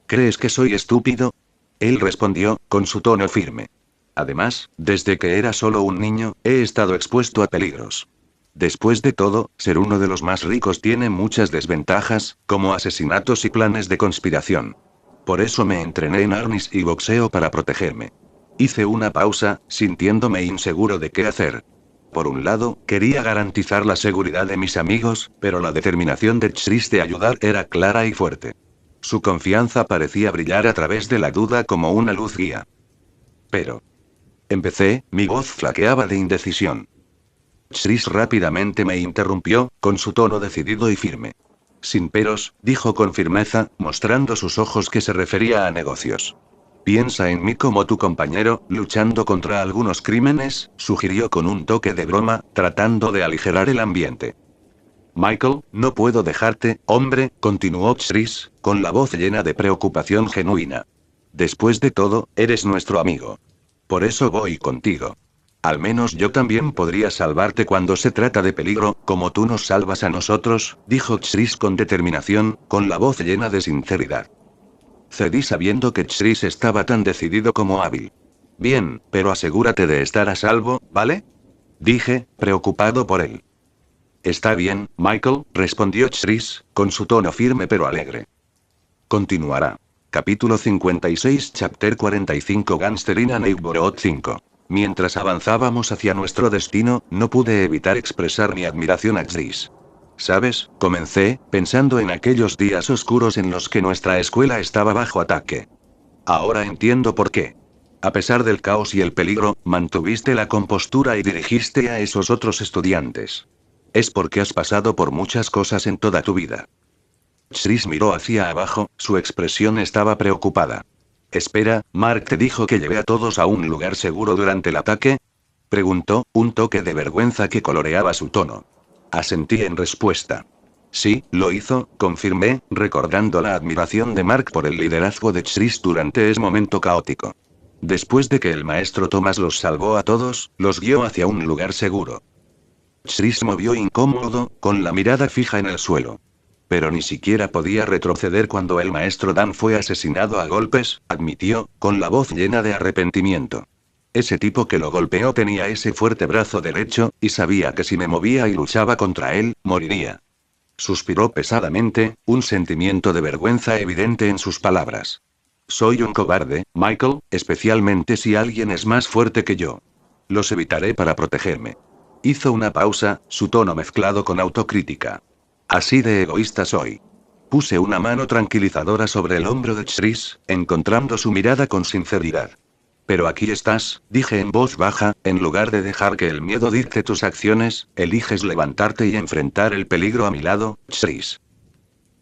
¿Crees que soy estúpido? Él respondió, con su tono firme. Además, desde que era solo un niño, he estado expuesto a peligros. Después de todo, ser uno de los más ricos tiene muchas desventajas, como asesinatos y planes de conspiración. Por eso me entrené en arnis y boxeo para protegerme. Hice una pausa, sintiéndome inseguro de qué hacer. Por un lado, quería garantizar la seguridad de mis amigos, pero la determinación de Chris de ayudar era clara y fuerte. Su confianza parecía brillar a través de la duda como una luz guía. Pero... empecé, mi voz flaqueaba de indecisión. Chris rápidamente me interrumpió, con su tono decidido y firme. Sin peros, dijo con firmeza, mostrando sus ojos que se refería a negocios. Piensa en mí como tu compañero, luchando contra algunos crímenes, sugirió con un toque de broma, tratando de aligerar el ambiente. Michael, no puedo dejarte, hombre, continuó Chris, con la voz llena de preocupación genuina. Después de todo, eres nuestro amigo. Por eso voy contigo. Al menos yo también podría salvarte cuando se trata de peligro, como tú nos salvas a nosotros, dijo Chris con determinación, con la voz llena de sinceridad. Cedí sabiendo que Chris estaba tan decidido como hábil. Bien, pero asegúrate de estar a salvo, ¿vale? Dije, preocupado por él. Está bien, Michael, respondió Chris, con su tono firme pero alegre. Continuará. Capítulo 56 Chapter 45 Gangster in a Neighborhood 5. Mientras avanzábamos hacia nuestro destino, no pude evitar expresar mi admiración a Chris. ¿Sabes? Comencé, pensando en aquellos días oscuros en los que nuestra escuela estaba bajo ataque. Ahora entiendo por qué. A pesar del caos y el peligro, mantuviste la compostura y dirigiste a esos otros estudiantes. Es porque has pasado por muchas cosas en toda tu vida. Chris miró hacia abajo, su expresión estaba preocupada. Espera, ¿Mark te dijo que llevé a todos a un lugar seguro durante el ataque? Preguntó, un toque de vergüenza que coloreaba su tono. Asentí en respuesta. Sí, lo hizo, confirmé, recordando la admiración de Mark por el liderazgo de Chris durante ese momento caótico. Después de que el maestro Thomas los salvó a todos, los guió hacia un lugar seguro. Chris movió incómodo, con la mirada fija en el suelo. Pero ni siquiera podía retroceder cuando el maestro Dan fue asesinado a golpes, admitió, con la voz llena de arrepentimiento. Ese tipo que lo golpeó tenía ese fuerte brazo derecho, y sabía que si me movía y luchaba contra él, moriría. Suspiró pesadamente, un sentimiento de vergüenza evidente en sus palabras. Soy un cobarde, Michael, especialmente si alguien es más fuerte que yo. Los evitaré para protegerme. Hizo una pausa, su tono mezclado con autocrítica. Así de egoísta soy. Puse una mano tranquilizadora sobre el hombro de Chris, encontrando su mirada con sinceridad. Pero aquí estás, dije en voz baja, en lugar de dejar que el miedo dicte tus acciones, eliges levantarte y enfrentar el peligro a mi lado, Chris.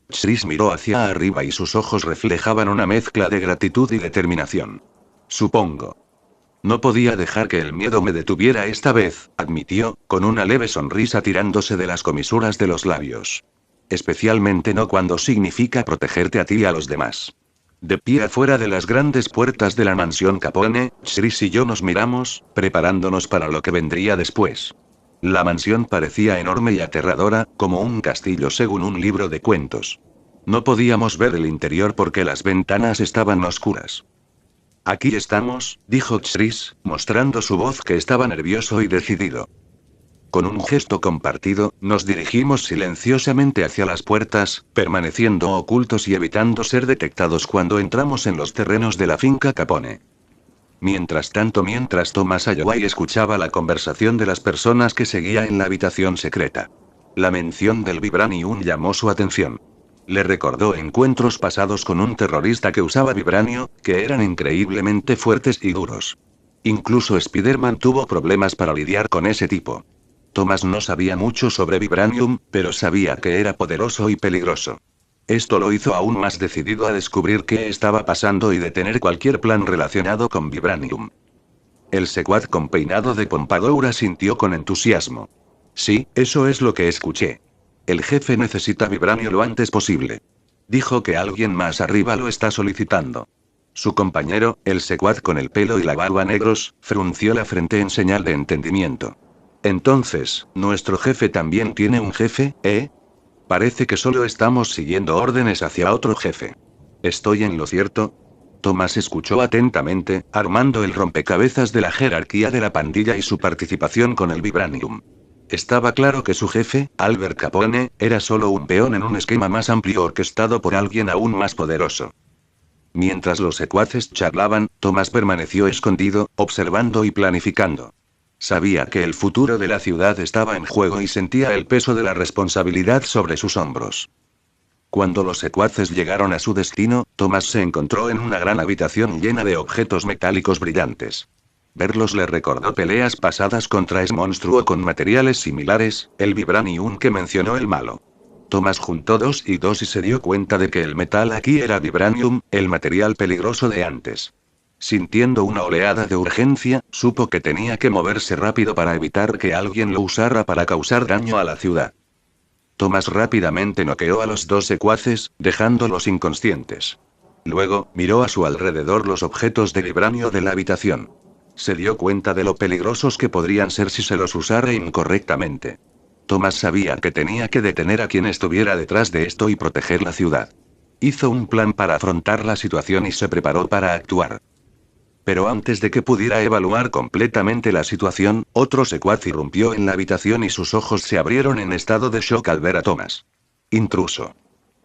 Chris miró hacia arriba y sus ojos reflejaban una mezcla de gratitud y determinación. Supongo. No podía dejar que el miedo me detuviera esta vez, admitió, con una leve sonrisa tirándose de las comisuras de los labios. Especialmente no cuando significa protegerte a ti y a los demás. De pie afuera de las grandes puertas de la mansión Capone, Chris y yo nos miramos, preparándonos para lo que vendría después. La mansión parecía enorme y aterradora, como un castillo según un libro de cuentos. No podíamos ver el interior porque las ventanas estaban oscuras. Aquí estamos, dijo Chris, mostrando su voz que estaba nervioso y decidido. Con un gesto compartido, nos dirigimos silenciosamente hacia las puertas, permaneciendo ocultos y evitando ser detectados cuando entramos en los terrenos de la finca Capone. Mientras Thomas Alloway escuchaba la conversación de las personas que seguía en la habitación secreta. La mención del vibranium llamó su atención. Le recordó encuentros pasados con un terrorista que usaba vibranio, que eran increíblemente fuertes y duros. Incluso Spider-Man tuvo problemas para lidiar con ese tipo. Thomas no sabía mucho sobre vibranium, pero sabía que era poderoso y peligroso. Esto lo hizo aún más decidido a descubrir qué estaba pasando y detener cualquier plan relacionado con vibranium. El secuaz con peinado de pompadour asintió con entusiasmo. Sí, eso es lo que escuché. El jefe necesita vibranio lo antes posible. Dijo que alguien más arriba lo está solicitando. Su compañero, el secuaz con el pelo y la barba negros, frunció la frente en señal de entendimiento. Entonces, ¿nuestro jefe también tiene un jefe, eh? Parece que solo estamos siguiendo órdenes hacia otro jefe. ¿Estoy en lo cierto? Thomas escuchó atentamente, armando el rompecabezas de la jerarquía de la pandilla y su participación con el vibranium. Estaba claro que su jefe, Albert Capone, era solo un peón en un esquema más amplio orquestado por alguien aún más poderoso. Mientras los secuaces charlaban, Thomas permaneció escondido, observando y planificando. Sabía que el futuro de la ciudad estaba en juego y sentía el peso de la responsabilidad sobre sus hombros. Cuando los secuaces llegaron a su destino, Thomas se encontró en una gran habitación llena de objetos metálicos brillantes. Verlos le recordó peleas pasadas contra ese monstruo con materiales similares, el vibranium que mencionó el malo. Thomas juntó 2 y 2 y se dio cuenta de que el metal aquí era vibranium, el material peligroso de antes. Sintiendo una oleada de urgencia, supo que tenía que moverse rápido para evitar que alguien lo usara para causar daño a la ciudad. Thomas rápidamente noqueó a los 2 secuaces, dejándolos inconscientes. Luego, miró a su alrededor los objetos de vibranio de la habitación. Se dio cuenta de lo peligrosos que podrían ser si se los usara incorrectamente. Thomas sabía que tenía que detener a quien estuviera detrás de esto y proteger la ciudad. Hizo un plan para afrontar la situación y se preparó para actuar. Pero antes de que pudiera evaluar completamente la situación, otro secuaz irrumpió en la habitación y sus ojos se abrieron en estado de shock al ver a Thomas. «Intruso»,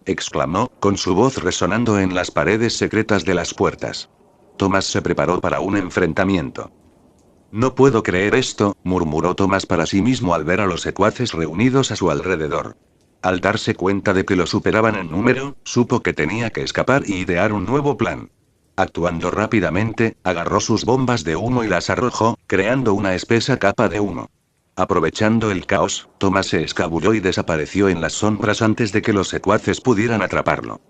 exclamó, con su voz resonando en las paredes secretas de las puertas. Thomas se preparó para un enfrentamiento. «No puedo creer esto», murmuró Thomas para sí mismo al ver a los secuaces reunidos a su alrededor. Al darse cuenta de que lo superaban en número, supo que tenía que escapar y idear un nuevo plan. Actuando rápidamente, agarró sus bombas de humo y las arrojó, creando una espesa capa de humo. Aprovechando el caos, Thomas se escabulló y desapareció en las sombras antes de que los secuaces pudieran atraparlo.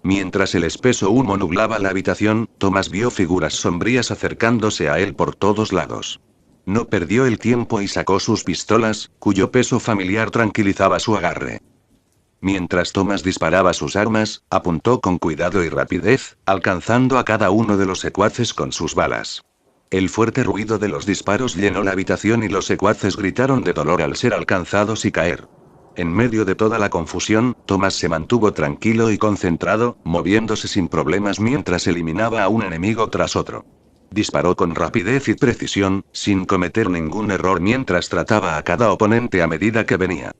Mientras el espeso humo nublaba la habitación, Thomas vio figuras sombrías acercándose a él por todos lados. No perdió el tiempo y sacó sus pistolas, cuyo peso familiar tranquilizaba su agarre. Mientras Thomas disparaba sus armas, apuntó con cuidado y rapidez, alcanzando a cada uno de los secuaces con sus balas. El fuerte ruido de los disparos llenó la habitación y los secuaces gritaron de dolor al ser alcanzados y caer. En medio de toda la confusión, Thomas se mantuvo tranquilo y concentrado, moviéndose sin problemas mientras eliminaba a un enemigo tras otro. Disparó con rapidez y precisión, sin cometer ningún error mientras trataba a cada oponente a medida que venía.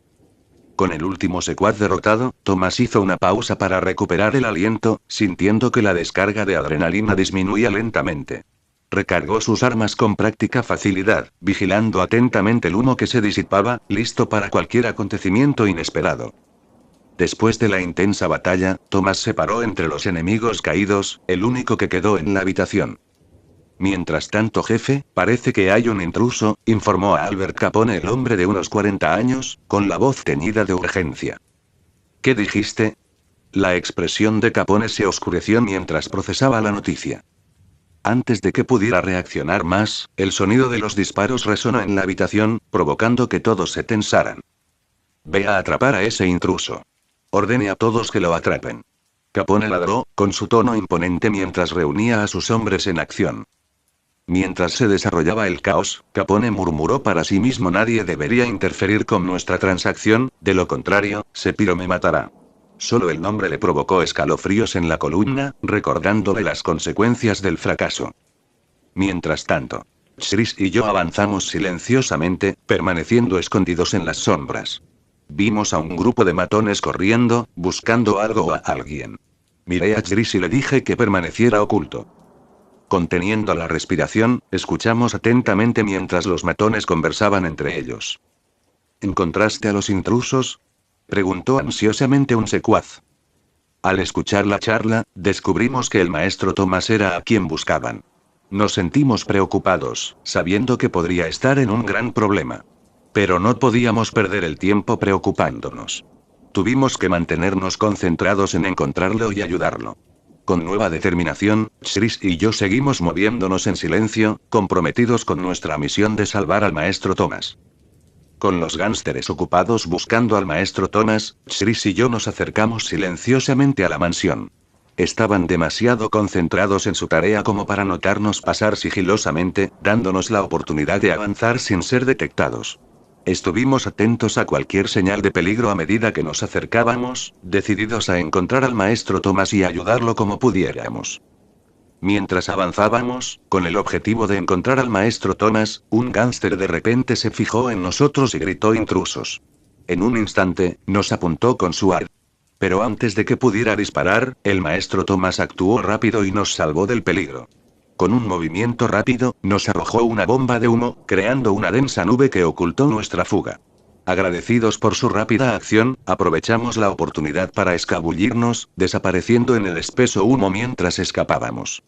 Con el último secuaz derrotado, Thomas hizo una pausa para recuperar el aliento, sintiendo que la descarga de adrenalina disminuía lentamente. Recargó sus armas con práctica facilidad, vigilando atentamente el humo que se disipaba, listo para cualquier acontecimiento inesperado. Después de la intensa batalla, Thomas se paró entre los enemigos caídos, el único que quedó en la habitación. Mientras tanto, jefe, parece que hay un intruso, informó a Albert Capone, el hombre de unos 40 años, con la voz teñida de urgencia. ¿Qué dijiste? La expresión de Capone se oscureció mientras procesaba la noticia. Antes de que pudiera reaccionar más, el sonido de los disparos resonó en la habitación, provocando que todos se tensaran. Ve a atrapar a ese intruso. Ordene a todos que lo atrapen. Capone ladró, con su tono imponente mientras reunía a sus hombres en acción. Mientras se desarrollaba el caos, Capone murmuró para sí mismo: nadie debería interferir con nuestra transacción, de lo contrario, Sephiroth me matará. Solo el nombre le provocó escalofríos en la columna, recordándole las consecuencias del fracaso. Mientras tanto, Chris y yo avanzamos silenciosamente, permaneciendo escondidos en las sombras. Vimos a un grupo de matones corriendo, buscando algo o a alguien. Miré a Chris y le dije que permaneciera oculto. Conteniendo la respiración, escuchamos atentamente mientras los matones conversaban entre ellos. ¿Encontraste a los intrusos?, preguntó ansiosamente un secuaz. Al escuchar la charla, descubrimos que el maestro Tomás era a quien buscaban. Nos sentimos preocupados, sabiendo que podría estar en un gran problema. Pero no podíamos perder el tiempo preocupándonos. Tuvimos que mantenernos concentrados en encontrarlo y ayudarlo. Con nueva determinación, Chris y yo seguimos moviéndonos en silencio, comprometidos con nuestra misión de salvar al maestro Tomás. Con los gánsteres ocupados buscando al maestro Tomás, Chris y yo nos acercamos silenciosamente a la mansión. Estaban demasiado concentrados en su tarea como para notarnos pasar sigilosamente, dándonos la oportunidad de avanzar sin ser detectados. Estuvimos atentos a cualquier señal de peligro a medida que nos acercábamos, decididos a encontrar al maestro Tomás y ayudarlo como pudiéramos. Mientras avanzábamos, con el objetivo de encontrar al maestro Tomás, un gánster de repente se fijó en nosotros y gritó: intrusos. En un instante, nos apuntó con su arma. Pero antes de que pudiera disparar, el maestro Tomás actuó rápido y nos salvó del peligro. Con un movimiento rápido, nos arrojó una bomba de humo, creando una densa nube que ocultó nuestra fuga. Agradecidos por su rápida acción, aprovechamos la oportunidad para escabullirnos, desapareciendo en el espeso humo mientras escapábamos.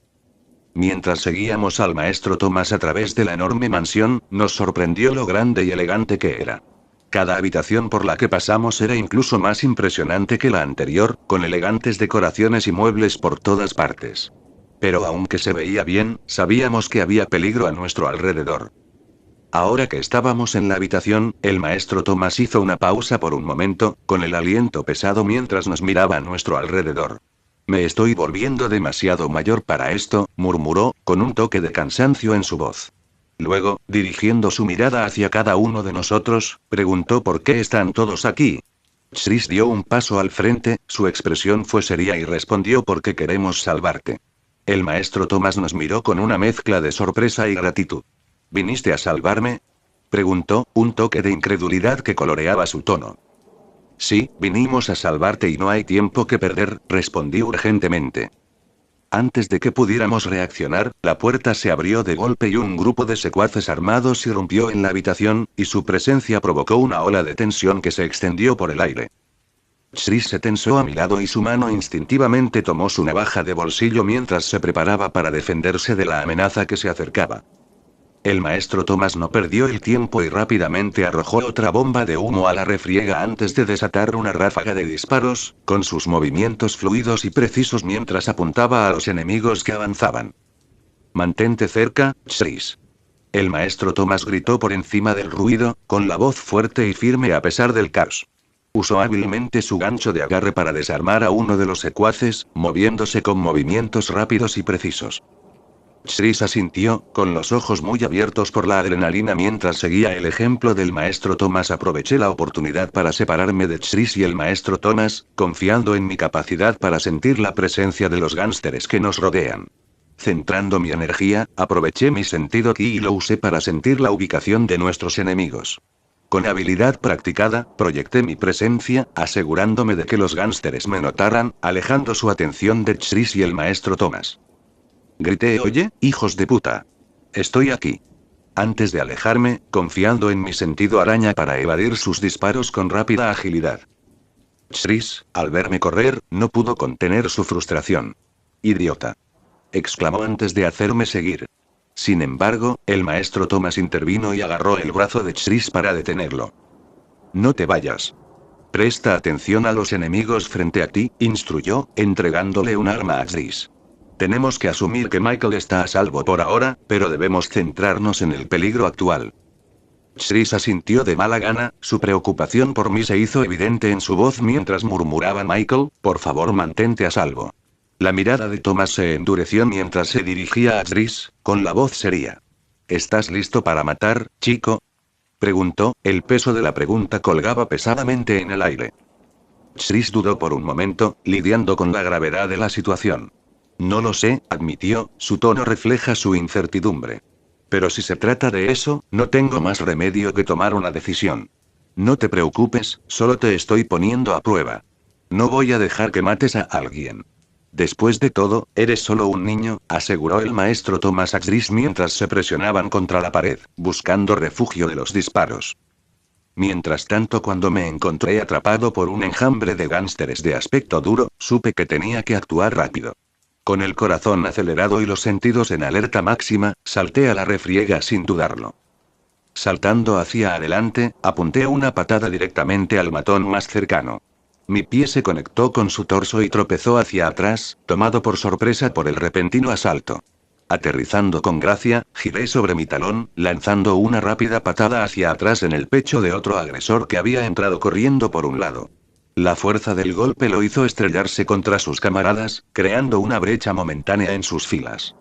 Mientras seguíamos al maestro Tomás a través de la enorme mansión, nos sorprendió lo grande y elegante que era. Cada habitación por la que pasamos era incluso más impresionante que la anterior, con elegantes decoraciones y muebles por todas partes. Pero aunque se veía bien, sabíamos que había peligro a nuestro alrededor. Ahora que estábamos en la habitación, el maestro Tomás hizo una pausa por un momento, con el aliento pesado mientras nos miraba a nuestro alrededor. Me estoy volviendo demasiado mayor para esto, murmuró, con un toque de cansancio en su voz. Luego, dirigiendo su mirada hacia cada uno de nosotros, preguntó: ¿por qué están todos aquí? Chris dio un paso al frente, su expresión fue seria y respondió: porque queremos salvarte. El maestro Tomás nos miró con una mezcla de sorpresa y gratitud. ¿Viniste a salvarme?, preguntó, un toque de incredulidad que coloreaba su tono. Sí, vinimos a salvarte y no hay tiempo que perder, respondí urgentemente. Antes de que pudiéramos reaccionar, la puerta se abrió de golpe y un grupo de secuaces armados irrumpió en la habitación, y su presencia provocó una ola de tensión que se extendió por el aire. Chris se tensó a mi lado y su mano instintivamente tomó su navaja de bolsillo mientras se preparaba para defenderse de la amenaza que se acercaba. El maestro Tomás no perdió el tiempo y rápidamente arrojó otra bomba de humo a la refriega antes de desatar una ráfaga de disparos, con sus movimientos fluidos y precisos mientras apuntaba a los enemigos que avanzaban. Mantente cerca, Chris. El maestro Tomás gritó por encima del ruido, con la voz fuerte y firme a pesar del caos. Usó hábilmente su gancho de agarre para desarmar a uno de los secuaces, moviéndose con movimientos rápidos y precisos. Chris asintió, con los ojos muy abiertos por la adrenalina mientras seguía el ejemplo del maestro Tomás. Aproveché la oportunidad para separarme de Chris y el maestro Tomás, confiando en mi capacidad para sentir la presencia de los gánsteres que nos rodean. Centrando mi energía, aproveché mi sentido ki y lo usé para sentir la ubicación de nuestros enemigos. Con habilidad practicada, proyecté mi presencia, asegurándome de que los gánsteres me notaran, alejando su atención de Chris y el maestro Tomás. Grité: oye, hijos de puta. Estoy aquí. Antes de alejarme, confiando en mi sentido araña para evadir sus disparos con rápida agilidad. Chris, al verme correr, no pudo contener su frustración. Idiota. Exclamó antes de hacerme seguir. Sin embargo, el maestro Tomás intervino y agarró el brazo de Chris para detenerlo. No te vayas. Presta atención a los enemigos frente a ti, instruyó, entregándole un arma a Chris. Tenemos que asumir que Michael está a salvo por ahora, pero debemos centrarnos en el peligro actual. Chris asintió de mala gana, su preocupación por mí se hizo evidente en su voz mientras murmuraba: Michael, por favor mantente a salvo. La mirada de Thomas se endureció mientras se dirigía a Chris, con la voz seria. ¿Estás listo para matar, chico? Preguntó, el peso de la pregunta colgaba pesadamente en el aire. Chris dudó por un momento, lidiando con la gravedad de la situación. No lo sé, admitió, su tono refleja su incertidumbre. Pero si se trata de eso, no tengo más remedio que tomar una decisión. No te preocupes, solo te estoy poniendo a prueba. No voy a dejar que mates a alguien. Después de todo, eres solo un niño, aseguró el maestro Thomas a Chris mientras se presionaban contra la pared, buscando refugio de los disparos. Mientras tanto, cuando me encontré atrapado por un enjambre de gánsteres de aspecto duro, supe que tenía que actuar rápido. Con el corazón acelerado y los sentidos en alerta máxima, salté a la refriega sin dudarlo. Saltando hacia adelante, apunté una patada directamente al matón más cercano. Mi pie se conectó con su torso y tropezó hacia atrás, tomado por sorpresa por el repentino asalto. Aterrizando con gracia, giré sobre mi talón, lanzando una rápida patada hacia atrás en el pecho de otro agresor que había entrado corriendo por un lado. La fuerza del golpe lo hizo estrellarse contra sus camaradas, creando una brecha momentánea en sus filas.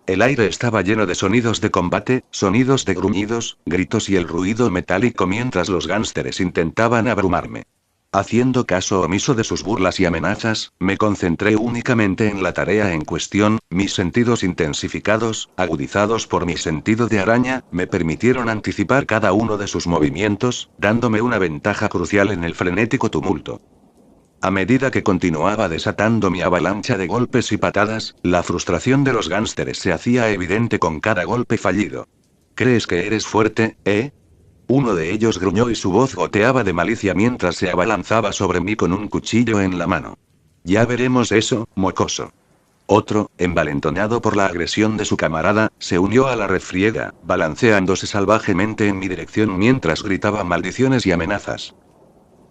El aire estaba lleno de sonidos de combate, sonidos de gruñidos, gritos y el ruido metálico mientras los gánsteres intentaban abrumarme. Haciendo caso omiso de sus burlas y amenazas, me concentré únicamente en la tarea en cuestión, mis sentidos intensificados, agudizados por mi sentido de araña, me permitieron anticipar cada uno de sus movimientos, dándome una ventaja crucial en el frenético tumulto. A medida que continuaba desatando mi avalancha de golpes y patadas, la frustración de los gánsteres se hacía evidente con cada golpe fallido. ¿Crees que eres fuerte, eh? Uno de ellos gruñó y su voz goteaba de malicia mientras se abalanzaba sobre mí con un cuchillo en la mano. Ya veremos eso, mocoso. Otro, envalentonado por la agresión de su camarada, se unió a la refriega, balanceándose salvajemente en mi dirección mientras gritaba maldiciones y amenazas.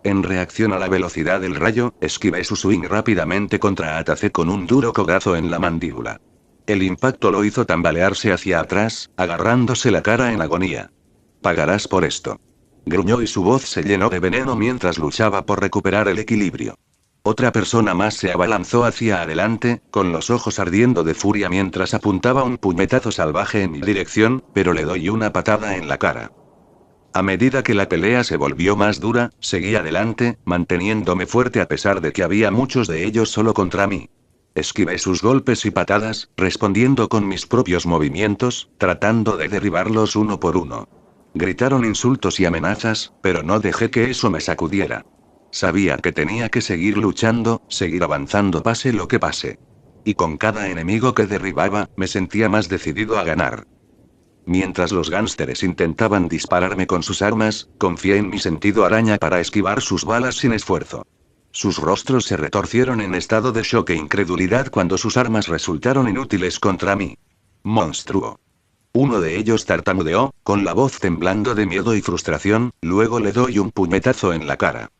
En reacción a la velocidad del rayo, esquivé su swing rápidamente contra Atacé con un duro codazo en la mandíbula. El impacto lo hizo tambalearse hacia atrás, agarrándose la cara en agonía. Pagarás por esto. Gruñó y su voz se llenó de veneno mientras luchaba por recuperar el equilibrio. Otra persona más se abalanzó hacia adelante, con los ojos ardiendo de furia mientras apuntaba un puñetazo salvaje en mi dirección, pero le doy una patada en la cara. A medida que la pelea se volvió más dura, seguí adelante, manteniéndome fuerte a pesar de que había muchos de ellos solo contra mí. Esquivé sus golpes y patadas, respondiendo con mis propios movimientos, tratando de derribarlos uno por uno. Gritaron insultos y amenazas, pero no dejé que eso me sacudiera. Sabía que tenía que seguir luchando, seguir avanzando pase lo que pase. Y con cada enemigo que derribaba, me sentía más decidido a ganar. Mientras los gánsteres intentaban dispararme con sus armas, confié en mi sentido araña para esquivar sus balas sin esfuerzo. Sus rostros se retorcieron en estado de shock e incredulidad cuando sus armas resultaron inútiles contra mí. Monstruo. Uno de ellos tartamudeó, con la voz temblando de miedo y frustración, luego le doy un puñetazo en la cara.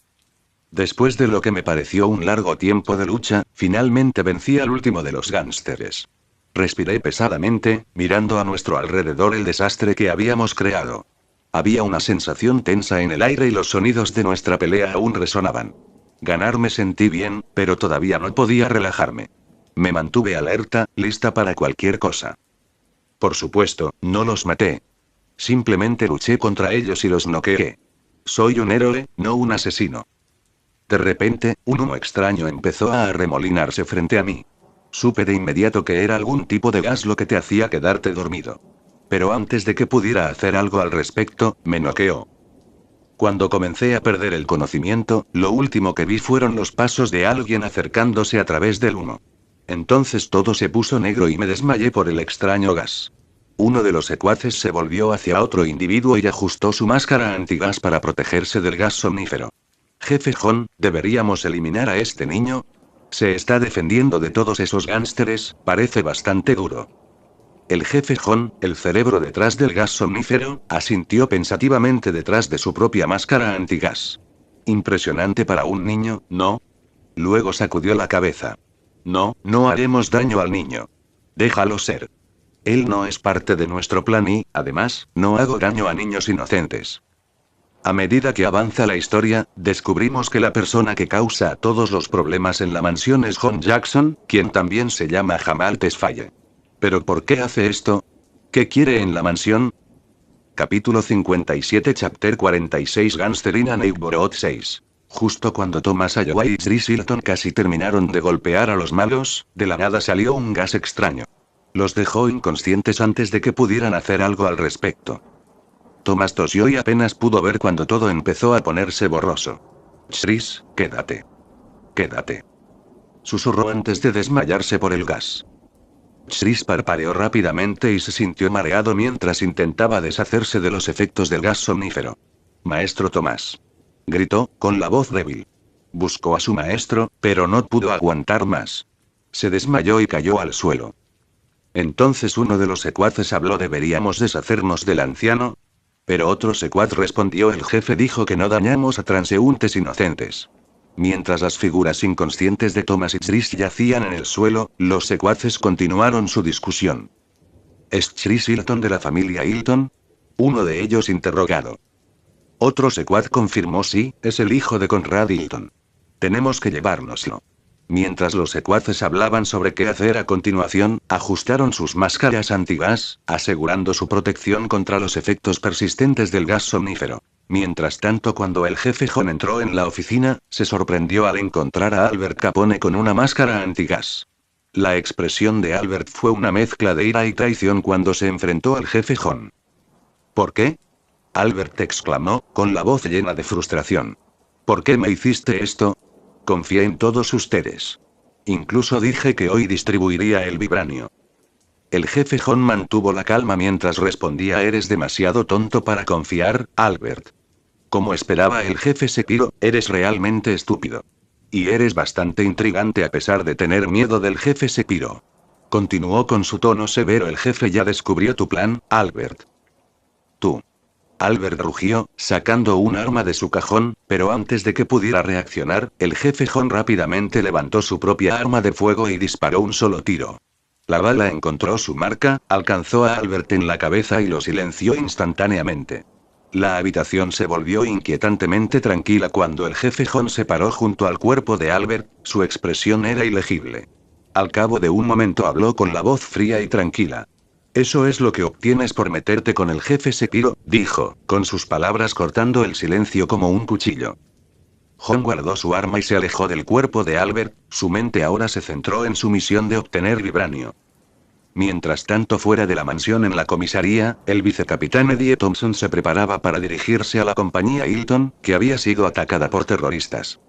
Después de lo que me pareció un largo tiempo de lucha, finalmente vencí al último de los gánsteres. Respiré pesadamente, mirando a nuestro alrededor el desastre que habíamos creado. Había una sensación tensa en el aire y los sonidos de nuestra pelea aún resonaban. Ganar me sentí bien, pero todavía no podía relajarme. Me mantuve alerta, lista para cualquier cosa. Por supuesto, no los maté. Simplemente luché contra ellos y los noqueé. Soy un héroe, no un asesino. De repente, un humo extraño empezó a arremolinarse frente a mí. Supe de inmediato que era algún tipo de gas lo que te hacía quedarte dormido. Pero antes de que pudiera hacer algo al respecto, me noqueó. Cuando comencé a perder el conocimiento, lo último que vi fueron los pasos de alguien acercándose a través del humo. Entonces todo se puso negro y me desmayé por el extraño gas. Uno de los secuaces se volvió hacia otro individuo y ajustó su máscara antigas para protegerse del gas somnífero. Jefe John, ¿deberíamos eliminar a este niño? Se está defendiendo de todos esos gánsteres, parece bastante duro. El jefe John, el cerebro detrás del gas somnífero, asintió pensativamente detrás de su propia máscara antigas. Impresionante para un niño, ¿no? Luego sacudió la cabeza. No, no haremos daño al niño. Déjalo ser. Él no es parte de nuestro plan y, además, no hago daño a niños inocentes. A medida que avanza la historia, descubrimos que la persona que causa todos los problemas en la mansión es John Jackson, quien también se llama Jamal Tesfaye. ¿Pero por qué hace esto? ¿Qué quiere en la mansión? Capítulo 57 Chapter 46 Gangster in a Neighborhood 6. Justo cuando Thomas Iowa y Chris Hilton casi terminaron de golpear a los malos, de la nada salió un gas extraño. Los dejó inconscientes antes de que pudieran hacer algo al respecto. Thomas tosió y apenas pudo ver cuando todo empezó a ponerse borroso. Chris, quédate. Quédate. Susurró antes de desmayarse por el gas. Chris parpadeó rápidamente y se sintió mareado mientras intentaba deshacerse de los efectos del gas somnífero. Maestro Tomás. Gritó, con la voz débil. Buscó a su maestro, pero no pudo aguantar más. Se desmayó y cayó al suelo. Entonces uno de los secuaces habló: ¿deberíamos deshacernos del anciano? Pero otro secuaz respondió: el jefe dijo que no dañamos a transeúntes inocentes. Mientras las figuras inconscientes de Thomas y Chris yacían en el suelo, los secuaces continuaron su discusión. ¿Es Chris Hilton de la familia Hilton? Uno de ellos interrogado. Otro secuaz confirmó: sí, es el hijo de Conrad Hilton. Tenemos que llevárnoslo. Mientras los secuaces hablaban sobre qué hacer a continuación, ajustaron sus máscaras antigas, asegurando su protección contra los efectos persistentes del gas somnífero. Mientras tanto, cuando el jefe John entró en la oficina, se sorprendió al encontrar a Albert Capone con una máscara antigas. La expresión de Albert fue una mezcla de ira y traición cuando se enfrentó al jefe John. ¿Por qué? Albert exclamó, con la voz llena de frustración. ¿Por qué me hiciste esto? Confié en todos ustedes. Incluso dije que hoy distribuiría el vibranio. El jefe John mantuvo la calma mientras respondía: eres demasiado tonto para confiar, Albert. Como esperaba el jefe Sekiro, eres realmente estúpido. Y eres bastante intrigante a pesar de tener miedo del jefe Sekiro. Continuó con su tono severo: el jefe ya descubrió tu plan, Albert. Tú. Albert rugió, sacando un arma de su cajón, pero antes de que pudiera reaccionar, el jefe John rápidamente levantó su propia arma de fuego y disparó un solo tiro. La bala encontró su marca, alcanzó a Albert en la cabeza y lo silenció instantáneamente. La habitación se volvió inquietantemente tranquila cuando el jefe John se paró junto al cuerpo de Albert, su expresión era ilegible. Al cabo de un momento habló con la voz fría y tranquila. Eso es lo que obtienes por meterte con el jefe Sekiro, dijo, con sus palabras cortando el silencio como un cuchillo. John guardó su arma y se alejó del cuerpo de Albert, su mente ahora se centró en su misión de obtener vibranio. Mientras tanto, fuera de la mansión en la comisaría, el vicecapitán Eddie Thompson se preparaba para dirigirse a la compañía Hilton, que había sido atacada por terroristas.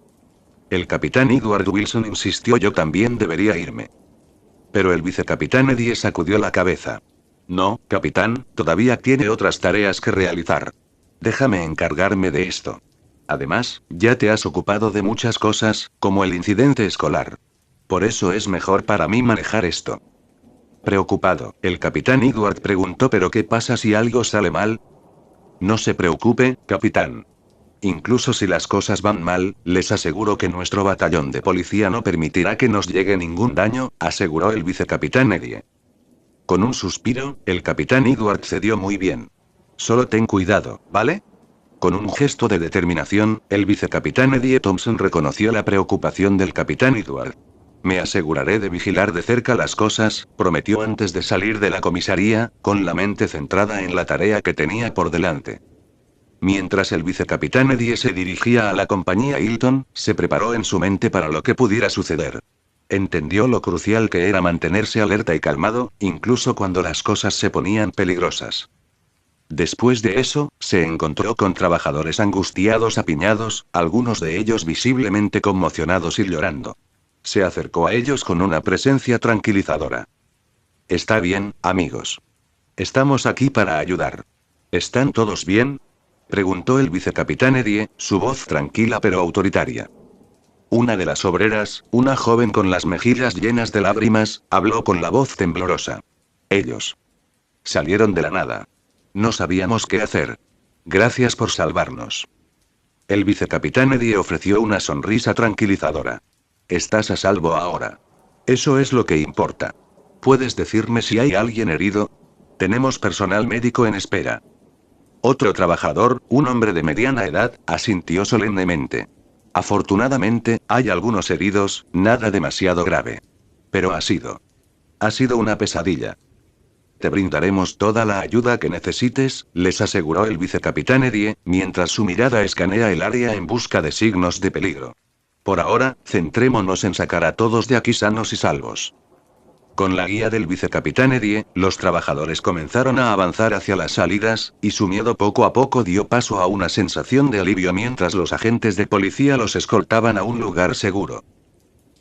El capitán Edward Wilson insistió: yo también debería irme. Pero el vicecapitán Eddie sacudió la cabeza. No, capitán, todavía tiene otras tareas que realizar. Déjame encargarme de esto. Además, ya te has ocupado de muchas cosas, como el incidente escolar. Por eso es mejor para mí manejar esto. Preocupado, el capitán Edward preguntó: ¿pero qué pasa si algo sale mal? No se preocupe, capitán. Incluso si las cosas van mal, les aseguro que nuestro batallón de policía no permitirá que nos llegue ningún daño, aseguró el vicecapitán Eddie. Con un suspiro, el capitán Edward cedió: muy bien. Solo ten cuidado, ¿vale? Con un gesto de determinación, el vicecapitán Eddie Thompson reconoció la preocupación del capitán Edward. Me aseguraré de vigilar de cerca las cosas, prometió antes de salir de la comisaría, con la mente centrada en la tarea que tenía por delante. Mientras el vicecapitán Eddie se dirigía a la compañía Hilton, se preparó en su mente para lo que pudiera suceder. Entendió lo crucial que era mantenerse alerta y calmado, incluso cuando las cosas se ponían peligrosas. Después de eso, se encontró con trabajadores angustiados apiñados, algunos de ellos visiblemente conmocionados y llorando. Se acercó a ellos con una presencia tranquilizadora. Está bien, amigos. Estamos aquí para ayudar. ¿Están todos bien?, preguntó el vicecapitán Eddie, su voz tranquila pero autoritaria. Una de las obreras, una joven con las mejillas llenas de lágrimas, habló con la voz temblorosa. Ellos salieron de la nada. No sabíamos qué hacer. Gracias por salvarnos. El vicecapitán Eddie ofreció una sonrisa tranquilizadora. Estás a salvo ahora. Eso es lo que importa. ¿Puedes decirme si hay alguien herido? Tenemos personal médico en espera. Otro trabajador, un hombre de mediana edad, asintió solemnemente. Afortunadamente, hay algunos heridos, nada demasiado grave. Pero ha sido una pesadilla. Te brindaremos toda la ayuda que necesites, les aseguró el vicecapitán Eddie, mientras su mirada escanea el área en busca de signos de peligro. Por ahora, centrémonos en sacar a todos de aquí sanos y salvos. Con la guía del vicecapitán Eddie, los trabajadores comenzaron a avanzar hacia las salidas, y su miedo poco a poco dio paso a una sensación de alivio mientras los agentes de policía los escoltaban a un lugar seguro.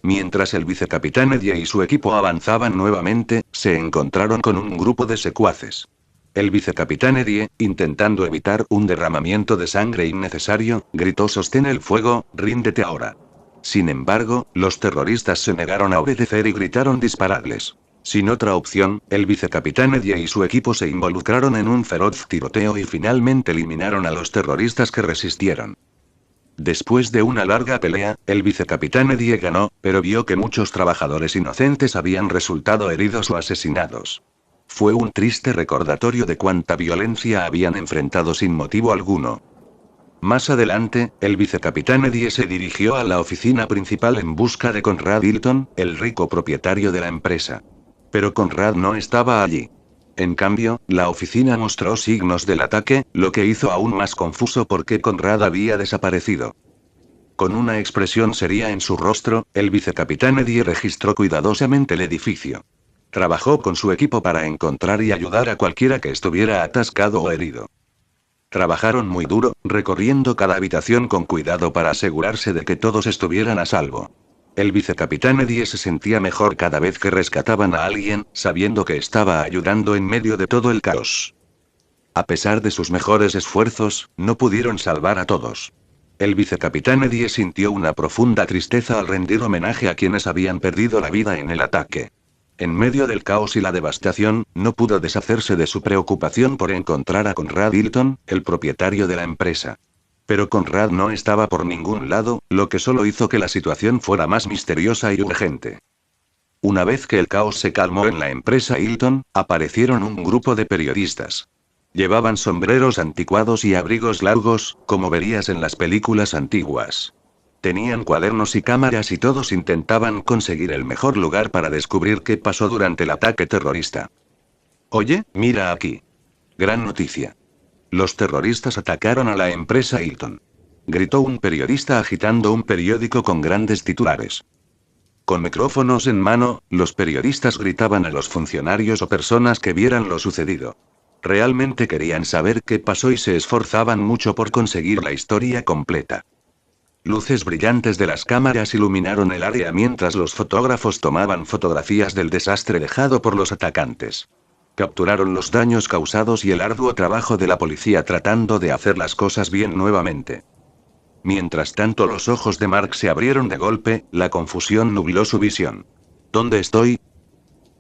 Mientras el vicecapitán Eddie y su equipo avanzaban nuevamente, se encontraron con un grupo de secuaces. El vicecapitán Eddie, intentando evitar un derramamiento de sangre innecesario, gritó: «Sostén el fuego, ríndete ahora». Sin embargo, los terroristas se negaron a obedecer y gritaron: «Disparadles». Sin otra opción, el vicecapitán Eddie y su equipo se involucraron en un feroz tiroteo y finalmente eliminaron a los terroristas que resistieron. Después de una larga pelea, el vicecapitán Eddie ganó, pero vio que muchos trabajadores inocentes habían resultado heridos o asesinados. Fue un triste recordatorio de cuánta violencia habían enfrentado sin motivo alguno. Más adelante, el vicecapitán Eddie se dirigió a la oficina principal en busca de Conrad Hilton, el rico propietario de la empresa. Pero Conrad no estaba allí. En cambio, la oficina mostró signos del ataque, lo que hizo aún más confuso por qué Conrad había desaparecido. Con una expresión seria en su rostro, el vicecapitán Eddie registró cuidadosamente el edificio. Trabajó con su equipo para encontrar y ayudar a cualquiera que estuviera atascado o herido. Trabajaron muy duro, recorriendo cada habitación con cuidado para asegurarse de que todos estuvieran a salvo. El vicecapitán Eddie se sentía mejor cada vez que rescataban a alguien, sabiendo que estaba ayudando en medio de todo el caos. A pesar de sus mejores esfuerzos, no pudieron salvar a todos. El vicecapitán Eddie sintió una profunda tristeza al rendir homenaje a quienes habían perdido la vida en el ataque. En medio del caos y la devastación, no pudo deshacerse de su preocupación por encontrar a Conrad Hilton, el propietario de la empresa. Pero Conrad no estaba por ningún lado, lo que solo hizo que la situación fuera más misteriosa y urgente. Una vez que el caos se calmó en la empresa Hilton, aparecieron un grupo de periodistas. Llevaban sombreros anticuados y abrigos largos, como verías en las películas antiguas. Tenían cuadernos y cámaras y todos intentaban conseguir el mejor lugar para descubrir qué pasó durante el ataque terrorista. «Oye, mira aquí. Gran noticia. Los terroristas atacaron a la empresa Hilton», gritó un periodista agitando un periódico con grandes titulares. Con micrófonos en mano, los periodistas gritaban a los funcionarios o personas que vieran lo sucedido. Realmente querían saber qué pasó y se esforzaban mucho por conseguir la historia completa. Luces brillantes de las cámaras iluminaron el área mientras los fotógrafos tomaban fotografías del desastre dejado por los atacantes. Capturaron los daños causados y el arduo trabajo de la policía tratando de hacer las cosas bien nuevamente. Mientras tanto, los ojos de Mark se abrieron de golpe, la confusión nubló su visión. «¿Dónde estoy?»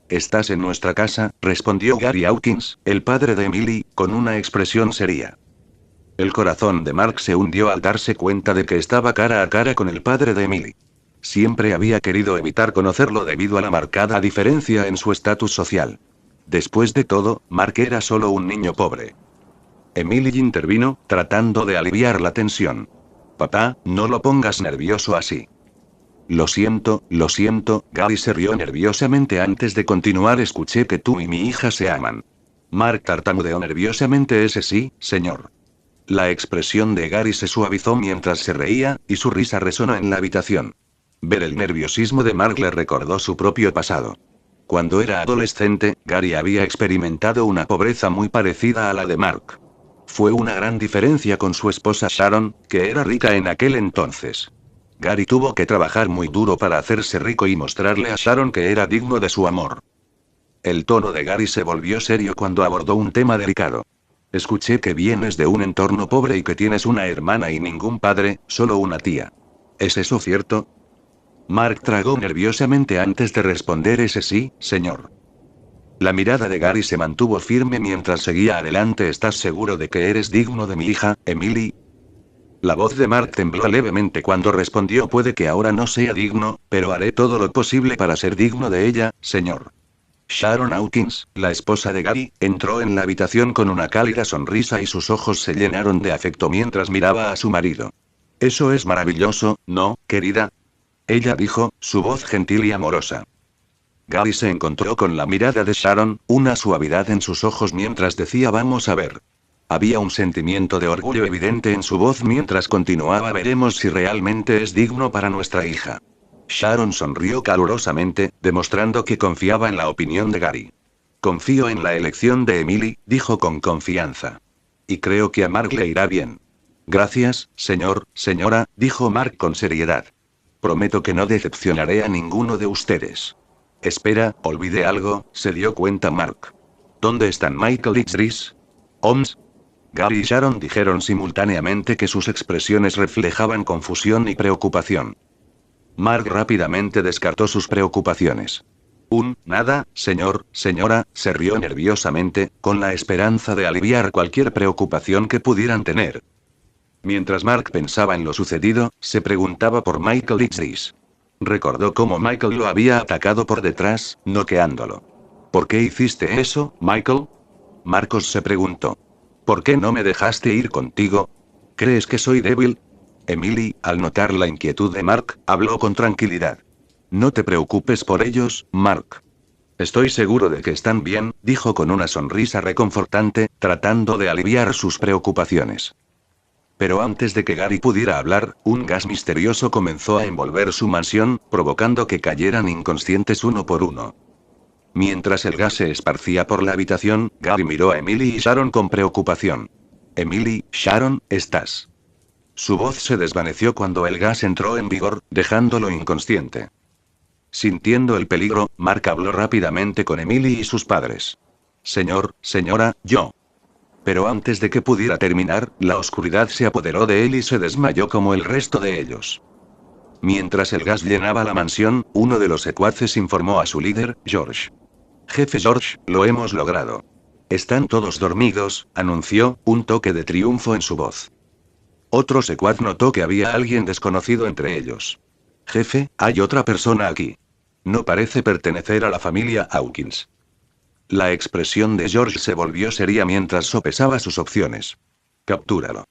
«Estás en nuestra casa», respondió Gary Hawkins, el padre de Emily, con una expresión seria. El corazón de Mark se hundió al darse cuenta de que estaba cara a cara con el padre de Emily. Siempre había querido evitar conocerlo debido a la marcada diferencia en su estatus social. Después de todo, Mark era solo un niño pobre. Emily intervino, tratando de aliviar la tensión. «Papá, no lo pongas nervioso así». Lo siento», Gary se rió nerviosamente antes de continuar. «Escuché que tú y mi hija se aman». Mark tartamudeó nerviosamente: «Ese sí, señor». La expresión de Gary se suavizó mientras se reía, y su risa resonó en la habitación. Ver el nerviosismo de Mark le recordó su propio pasado. Cuando era adolescente, Gary había experimentado una pobreza muy parecida a la de Mark. Fue una gran diferencia con su esposa Sharon, que era rica en aquel entonces. Gary tuvo que trabajar muy duro para hacerse rico y mostrarle a Sharon que era digno de su amor. El tono de Gary se volvió serio cuando abordó un tema delicado. «Escuché que vienes de un entorno pobre y que tienes una hermana y ningún padre, solo una tía. ¿Es eso cierto?» Mark tragó nerviosamente antes de responder: «Ese sí, señor». La mirada de Gary se mantuvo firme mientras seguía adelante: «¿Estás seguro de que eres digno de mi hija, Emily?» La voz de Mark tembló levemente cuando respondió: «Puede que ahora no sea digno, pero haré todo lo posible para ser digno de ella, señor». Sharon Hawkins, la esposa de Gary, entró en la habitación con una cálida sonrisa y sus ojos se llenaron de afecto mientras miraba a su marido. Eso es maravilloso, ¿no, querida? Ella dijo, su voz gentil y amorosa. Gary se encontró con la mirada de Sharon, una suavidad en sus ojos mientras decía vamos a ver. Había un sentimiento de orgullo evidente en su voz mientras continuaba veremos si realmente es digno para nuestra hija. Sharon sonrió calurosamente, demostrando que confiaba en la opinión de Gary. Confío en la elección de Emily, dijo con confianza. Y creo que a Mark le irá bien. Gracias, señora, dijo Mark con seriedad. Prometo que no decepcionaré a ninguno de ustedes. Espera, olvidé algo, se dio cuenta Mark. ¿Dónde están Michael y Chris? ¿Oms? Gary y Sharon dijeron simultáneamente que sus expresiones reflejaban confusión y preocupación. Mark rápidamente descartó sus preocupaciones. Nada, señora, se rió nerviosamente, con la esperanza de aliviar cualquier preocupación que pudieran tener. Mientras Mark pensaba en lo sucedido, se preguntaba por Michael Chris. Recordó cómo Michael lo había atacado por detrás, noqueándolo. ¿Por qué hiciste eso, Michael? Marcos se preguntó. ¿Por qué no me dejaste ir contigo? ¿Crees que soy débil? Emily, al notar la inquietud de Mark, habló con tranquilidad. No te preocupes por ellos, Mark. Estoy seguro de que están bien, dijo con una sonrisa reconfortante, tratando de aliviar sus preocupaciones. Pero antes de que Gary pudiera hablar, un gas misterioso comenzó a envolver su mansión, provocando que cayeran inconscientes uno por uno. Mientras el gas se esparcía por la habitación, Gary miró a Emily y Sharon con preocupación. Emily, Sharon, ¿estás? Su voz se desvaneció cuando el gas entró en vigor, dejándolo inconsciente. Sintiendo el peligro, Mark habló rápidamente con Emily y sus padres. Señora, yo. Pero antes de que pudiera terminar, la oscuridad se apoderó de él y se desmayó como el resto de ellos. Mientras el gas llenaba la mansión, uno de los secuaces informó a su líder, George. Jefe George, lo hemos logrado. Están todos dormidos, anunció, un toque de triunfo en su voz. Otro secuaz notó que había alguien desconocido entre ellos. Jefe, hay otra persona aquí. No parece pertenecer a la familia Hawkins. La expresión de George se volvió seria mientras sopesaba sus opciones. Captúralo.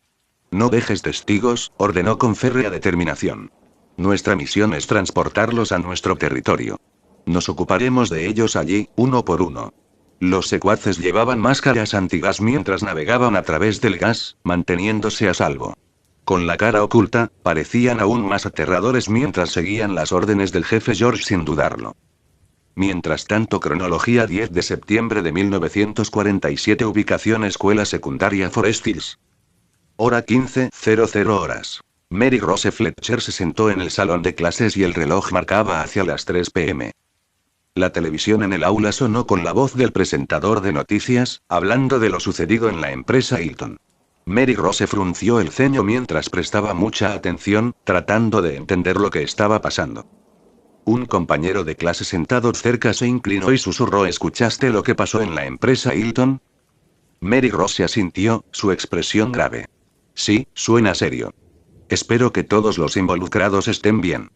No dejes testigos, ordenó con férrea determinación. Nuestra misión es transportarlos a nuestro territorio. Nos ocuparemos de ellos allí, uno por uno. Los secuaces llevaban máscaras antigas mientras navegaban a través del gas, manteniéndose a salvo. Con la cara oculta, parecían aún más aterradores mientras seguían las órdenes del jefe George sin dudarlo. Mientras tanto, cronología 10 de septiembre de 1947, ubicación escuela secundaria Forest Hills. Hora 15:00 horas. Mary Rose Fletcher se sentó en el salón de clases y el reloj marcaba hacia las 3 p.m. La televisión en el aula sonó con la voz del presentador de noticias, hablando de lo sucedido en la empresa Hilton. Mary Rose frunció el ceño mientras prestaba mucha atención, tratando de entender lo que estaba pasando. Un compañero de clase sentado cerca se inclinó y susurró: ¿Escuchaste lo que pasó en la empresa Hilton? Mary Rose asintió, su expresión grave. Sí, suena serio. Espero que todos los involucrados estén bien.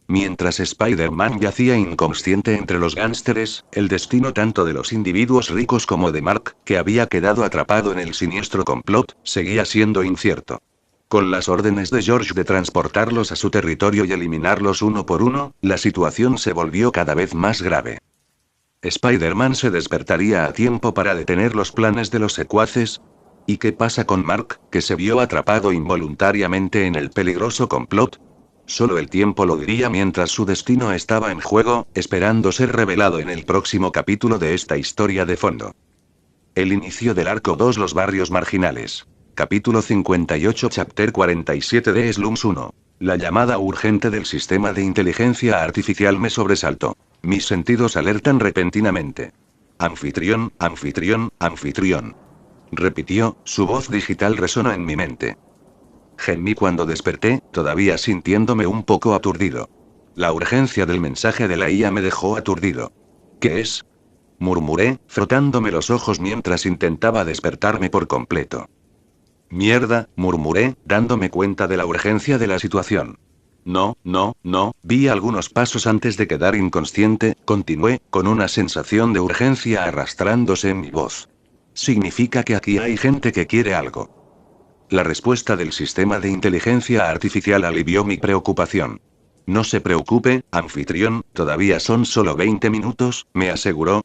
Mientras Spider-Man yacía inconsciente entre los gánsteres, el destino tanto de los individuos ricos como de Mark, que había quedado atrapado en el siniestro complot, seguía siendo incierto. Con las órdenes de George de transportarlos a su territorio y eliminarlos uno por uno, la situación se volvió cada vez más grave. ¿Spider-Man se despertaría a tiempo para detener los planes de los secuaces? ¿Y qué pasa con Mark, que se vio atrapado involuntariamente en el peligroso complot? Solo el tiempo lo diría mientras su destino estaba en juego, esperando ser revelado en el próximo capítulo de esta historia de fondo. El inicio del arco 2: Los barrios marginales. Capítulo 58, Chapter 47 de Slums 1. La llamada urgente del sistema de inteligencia artificial me sobresaltó. Mis sentidos alertan repentinamente. Anfitrión, anfitrión, anfitrión. Repitió, su voz digital resonó en mi mente. Gemí cuando desperté, todavía sintiéndome un poco aturdido. La urgencia del mensaje de la IA me dejó aturdido. ¿Qué es? Murmuré, frotándome los ojos mientras intentaba despertarme por completo. Mierda, murmuré, dándome cuenta de la urgencia de la situación. No, no, no, vi algunos pasos antes de quedar inconsciente, continué, con una sensación de urgencia arrastrándose en mi voz. Significa que aquí hay gente que quiere algo. La respuesta del sistema de inteligencia artificial alivió mi preocupación. No se preocupe, anfitrión, todavía son solo 20 minutos, me aseguró.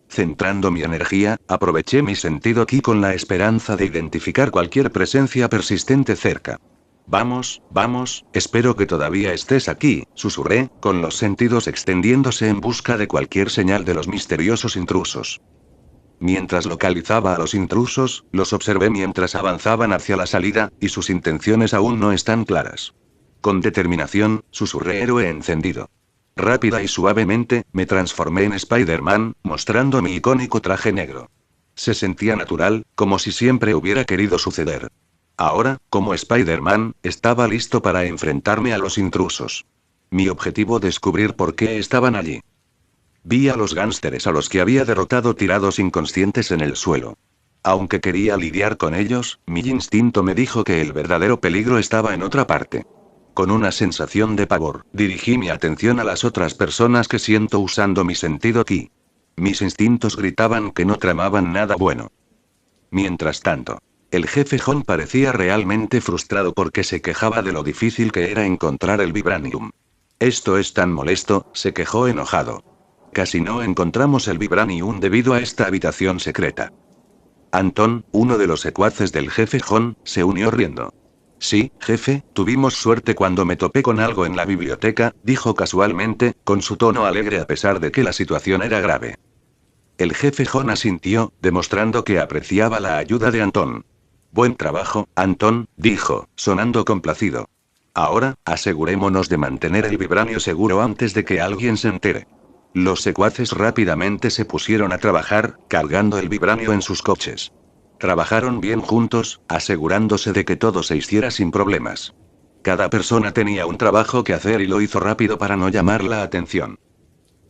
Centrando mi energía, aproveché mi sentido ki con la esperanza de identificar cualquier presencia persistente cerca. Vamos, vamos, espero que todavía estés aquí, susurré, con los sentidos extendiéndose en busca de cualquier señal de los misteriosos intrusos. Mientras localizaba a los intrusos, los observé mientras avanzaban hacia la salida, y sus intenciones aún no están claras. Con determinación, susurré héroe encendido. Rápida y suavemente, me transformé en Spider-Man, mostrando mi icónico traje negro. Se sentía natural, como si siempre hubiera querido suceder. Ahora, como Spider-Man, estaba listo para enfrentarme a los intrusos. Mi objetivo descubrir por qué estaban allí. Vi a los gánsteres a los que había derrotado tirados inconscientes en el suelo. Aunque quería lidiar con ellos, mi instinto me dijo que el verdadero peligro estaba en otra parte. Con una sensación de pavor, dirigí mi atención a las otras personas que siento usando mi sentido ki. Mis instintos gritaban que no tramaban nada bueno. Mientras tanto, el jefe Hon parecía realmente frustrado porque se quejaba de lo difícil que era encontrar el vibranium. Esto es tan molesto, se quejó enojado. Casi no encontramos el vibranium debido a esta habitación secreta. Anton, uno de los secuaces del jefe Hon, se unió riendo. Sí, jefe, tuvimos suerte cuando me topé con algo en la biblioteca, dijo casualmente, con su tono alegre a pesar de que la situación era grave. El jefe Hon asintió, demostrando que apreciaba la ayuda de Anton. Buen trabajo, Anton, dijo, sonando complacido. Ahora, asegurémonos de mantener el vibranio seguro antes de que alguien se entere. Los secuaces rápidamente se pusieron a trabajar, cargando el vibranio en sus coches. Trabajaron bien juntos, asegurándose de que todo se hiciera sin problemas. Cada persona tenía un trabajo que hacer y lo hizo rápido para no llamar la atención.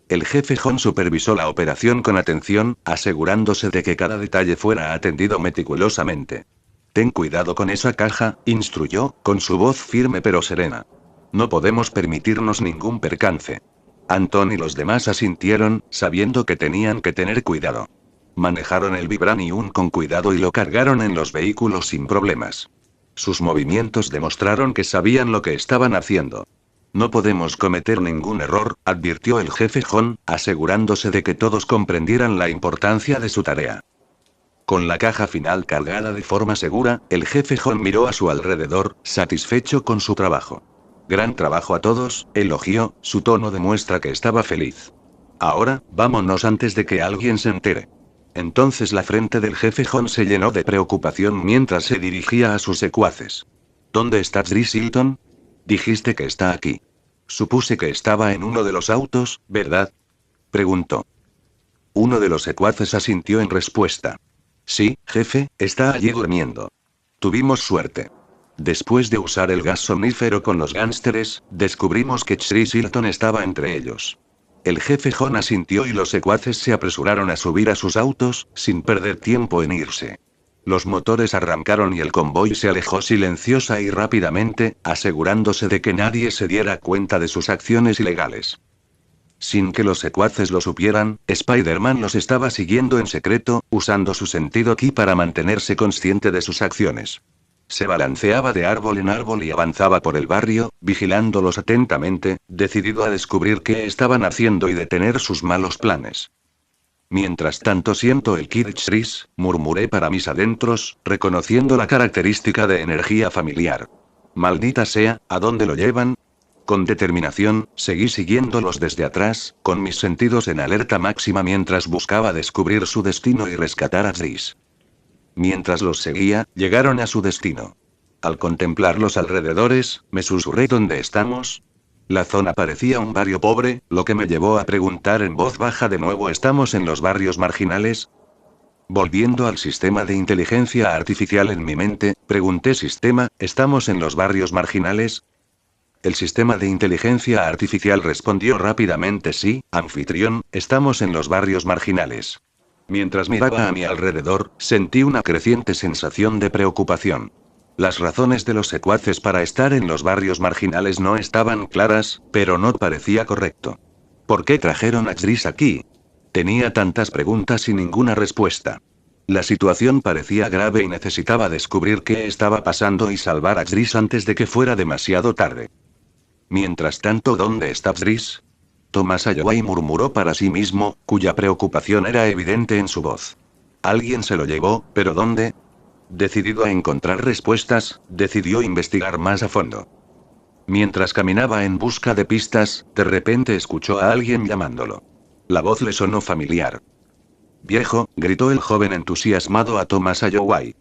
El jefe Hon supervisó la operación con atención, asegurándose de que cada detalle fuera atendido meticulosamente. Ten cuidado con esa caja, instruyó, con su voz firme pero serena. No podemos permitirnos ningún percance. Anton y los demás asintieron, sabiendo que tenían que tener cuidado. Manejaron el vibranium con cuidado y lo cargaron en los vehículos sin problemas. Sus movimientos demostraron que sabían lo que estaban haciendo. No podemos cometer ningún error, advirtió el jefe Hon, asegurándose de que todos comprendieran la importancia de su tarea. Con la caja final cargada de forma segura, el jefe Hon miró a su alrededor, satisfecho con su trabajo. Gran trabajo a todos, elogió, su tono demuestra que estaba feliz. Ahora, vámonos antes de que alguien se entere. Entonces la frente del jefe Hon se llenó de preocupación mientras se dirigía a sus secuaces. ¿Dónde está Dries Hilton? Dijiste que está aquí. Supuse que estaba en uno de los autos, ¿verdad? Preguntó. Uno de los secuaces asintió en respuesta. Sí, jefe, está allí durmiendo. Tuvimos suerte. Después de usar el gas somnífero con los gánsteres, descubrimos que Dries Hilton estaba entre ellos. El jefe Hon asintió y los secuaces se apresuraron a subir a sus autos, sin perder tiempo en irse. Los motores arrancaron y el convoy se alejó silenciosa y rápidamente, asegurándose de que nadie se diera cuenta de sus acciones ilegales. Sin que los secuaces lo supieran, Spider-Man los estaba siguiendo en secreto, usando su sentido ki para mantenerse consciente de sus acciones. Se balanceaba de árbol en árbol y avanzaba por el barrio, vigilándolos atentamente, decidido a descubrir qué estaban haciendo y detener sus malos planes. Mientras tanto siento el ki de Dries, murmuré para mis adentros, reconociendo la característica de energía familiar. Maldita sea, ¿a dónde lo llevan? Con determinación, seguí siguiéndolos desde atrás, con mis sentidos en alerta máxima mientras buscaba descubrir su destino y rescatar a Dries. Mientras los seguía, llegaron a su destino. Al contemplar los alrededores, me susurré ¿dónde estamos? La zona parecía un barrio pobre, lo que me llevó a preguntar en voz baja de nuevo ¿estamos en los barrios marginales? Volviendo al sistema de inteligencia artificial en mi mente, pregunté sistema, ¿estamos en los barrios marginales? El sistema de inteligencia artificial respondió rápidamente sí, anfitrión, estamos en los barrios marginales. Mientras miraba a mi alrededor, sentí una creciente sensación de preocupación. Las razones de los secuaces para estar en los barrios marginales no estaban claras, pero no parecía correcto. ¿Por qué trajeron a Chris aquí? Tenía tantas preguntas y ninguna respuesta. La situación parecía grave y necesitaba descubrir qué estaba pasando y salvar a Chris antes de que fuera demasiado tarde. Mientras tanto, ¿dónde está Chris? Tomás Ayoway murmuró para sí mismo, cuya preocupación era evidente en su voz. Alguien se lo llevó, ¿pero dónde? Decidido a encontrar respuestas, decidió investigar más a fondo. Mientras caminaba en busca de pistas, de repente escuchó a alguien llamándolo. La voz le sonó familiar. «Viejo», gritó el joven entusiasmado a Tomás Ayoway.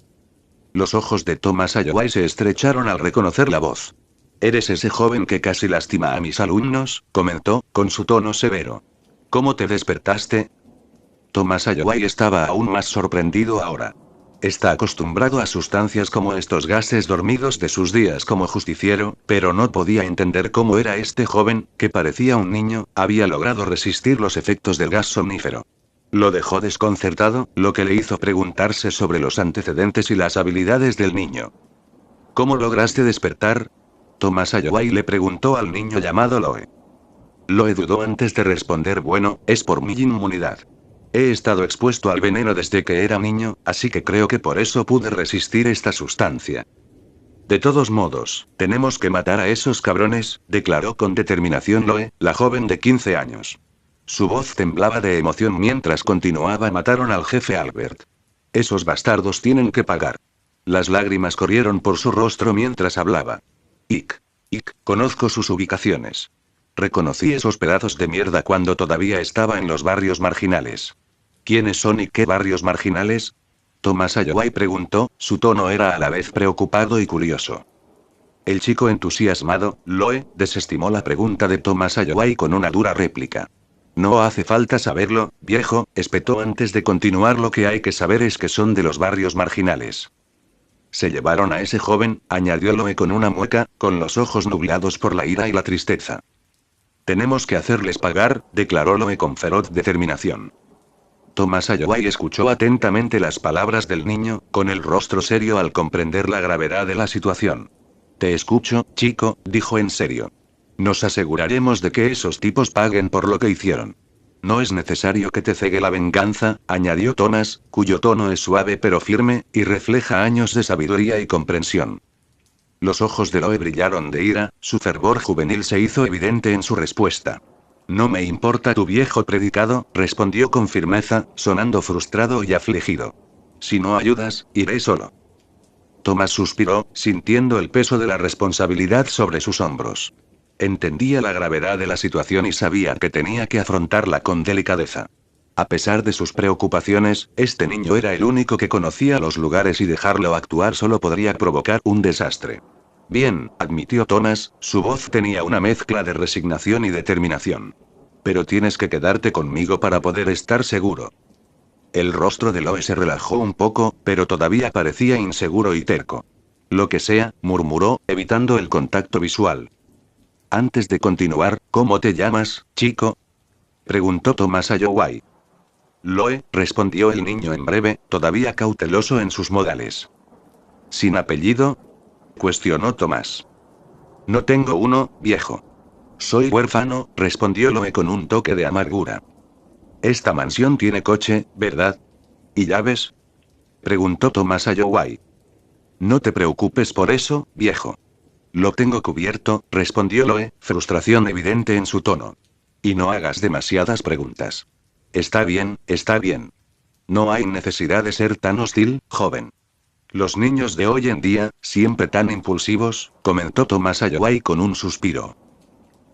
Los ojos de Tomás Ayoway se estrecharon al reconocer la voz. «¿Eres ese joven que casi lastima a mis alumnos?», comentó, con su tono severo. «¿Cómo te despertaste?». Tomás Ayoway estaba aún más sorprendido ahora. Está acostumbrado a sustancias como estos gases dormidos de sus días como justiciero, pero no podía entender cómo era este joven, que parecía un niño, había logrado resistir los efectos del gas somnífero. Lo dejó desconcertado, lo que le hizo preguntarse sobre los antecedentes y las habilidades del niño. «¿Cómo lograste despertar?», Tomás Ayoway le preguntó al niño llamado Loe. Loe dudó antes de responder. «Bueno, es por mi inmunidad. He estado expuesto al veneno desde que era niño, así que creo que por eso pude resistir esta sustancia». «De todos modos, tenemos que matar a esos cabrones», declaró con determinación Loe, la joven de 15 años. Su voz temblaba de emoción mientras continuaba. «Mataron al jefe Albert. Esos bastardos tienen que pagar». Las lágrimas corrieron por su rostro mientras hablaba. «Ick. Conozco sus ubicaciones. Reconocí esos pedazos de mierda cuando todavía estaba en los barrios marginales». «¿Quiénes son y qué barrios marginales?», Tomás Ayoway preguntó, su tono era a la vez preocupado y curioso. El chico entusiasmado, Loe, desestimó la pregunta de Tomás Ayoway con una dura réplica. «No hace falta saberlo, viejo», espetó antes de continuar. «Lo que hay que saber es que son de los barrios marginales». «Se llevaron a ese joven», añadió Loe con una mueca, con los ojos nublados por la ira y la tristeza. «Tenemos que hacerles pagar», declaró Loe con feroz determinación. Tomás Ayoway escuchó atentamente las palabras del niño, con el rostro serio al comprender la gravedad de la situación. «Te escucho, chico», dijo en serio. «Nos aseguraremos de que esos tipos paguen por lo que hicieron». «No es necesario que te cegue la venganza», añadió Tomás, cuyo tono es suave pero firme, y refleja años de sabiduría y comprensión. Los ojos de Loe brillaron de ira, su fervor juvenil se hizo evidente en su respuesta. «No me importa tu viejo predicado», respondió con firmeza, sonando frustrado y afligido. «Si no ayudas, iré solo». Tomás suspiró, sintiendo el peso de la responsabilidad sobre sus hombros. Entendía la gravedad de la situación y sabía que tenía que afrontarla con delicadeza. A pesar de sus preocupaciones, este niño era el único que conocía los lugares y dejarlo actuar solo podría provocar un desastre. «Bien», admitió Tomás, su voz tenía una mezcla de resignación y determinación. «Pero tienes que quedarte conmigo para poder estar seguro». El rostro de Loe se relajó un poco, pero todavía parecía inseguro y terco. «Lo que sea», murmuró, evitando el contacto visual. Antes de continuar, «¿Cómo te llamas, chico?», preguntó Tomás Ayoway. «Loe», respondió el niño en breve, todavía cauteloso en sus modales. «¿Sin apellido?», cuestionó Tomás. «No tengo uno, viejo». «Soy huérfano», respondió Loe con un toque de amargura. «Esta mansión tiene coche, ¿verdad? ¿Y llaves?», preguntó Tomás Ayoway. «No te preocupes por eso, viejo. Lo tengo cubierto», respondió Loe, frustración evidente en su tono. «Y no hagas demasiadas preguntas». Está bien, está bien. No hay necesidad de ser tan hostil, joven. Los niños de hoy en día, siempre tan impulsivos», comentó Tomás Ayoway con un suspiro.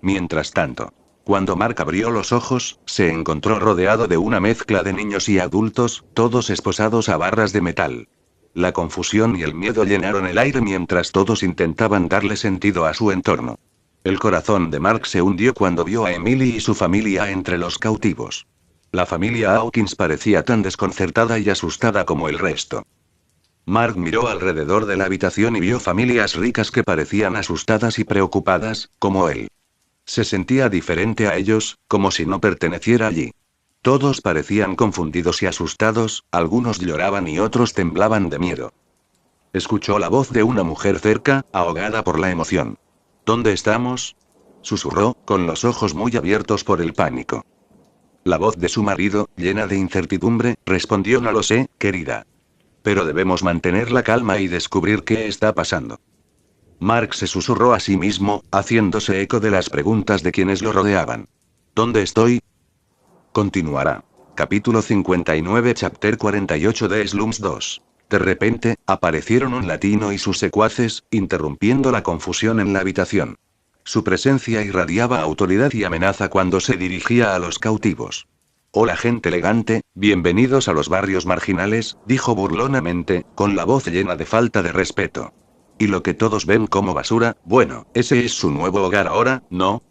Mientras tanto, cuando Mark abrió los ojos, se encontró rodeado de una mezcla de niños y adultos, todos esposados a barras de metal. La confusión y el miedo llenaron el aire mientras todos intentaban darle sentido a su entorno. El corazón de Mark se hundió cuando vio a Emily y su familia entre los cautivos. La familia Hawkins parecía tan desconcertada y asustada como el resto. Mark miró alrededor de la habitación y vio familias ricas que parecían asustadas y preocupadas, como él. Se sentía diferente a ellos, como si no perteneciera allí. Todos parecían confundidos y asustados, algunos lloraban y otros temblaban de miedo. Escuchó la voz de una mujer cerca, ahogada por la emoción. ¿Dónde estamos? Susurró, con los ojos muy abiertos por el pánico. La voz de su marido, llena de incertidumbre, respondió: no lo sé, querida. Pero debemos mantener la calma y descubrir qué está pasando. Mark se susurró a sí mismo, haciéndose eco de las preguntas de quienes lo rodeaban. ¿Dónde estoy? Continuará. Capítulo 59, Chapter 48 de Slums 2. De repente, aparecieron un latino y sus secuaces, interrumpiendo la confusión en la habitación. Su presencia irradiaba autoridad y amenaza cuando se dirigía a los cautivos. Hola, gente elegante, bienvenidos a los barrios marginales, dijo burlonamente, con la voz llena de falta de respeto. ¿Y lo que todos ven como basura? Bueno, ese es su nuevo hogar ahora, ¿no?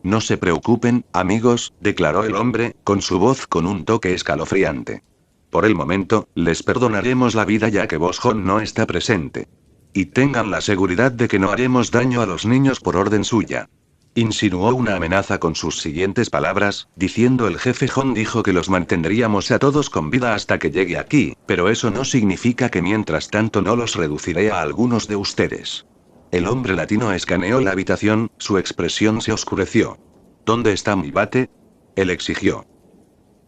No se preocupen, amigos, declaró el hombre, con su voz con un toque escalofriante. Por el momento, les perdonaremos la vida ya que Bosjon no está presente. Y tengan la seguridad de que no haremos daño a los niños por orden suya. Insinuó una amenaza con sus siguientes palabras, diciendo: el jefe Jon dijo que los mantendríamos a todos con vida hasta que llegue aquí, pero eso no significa que mientras tanto no los reduciré a algunos de ustedes. El hombre latino escaneó la habitación, su expresión se oscureció. ¿Dónde está mi bate? Él exigió.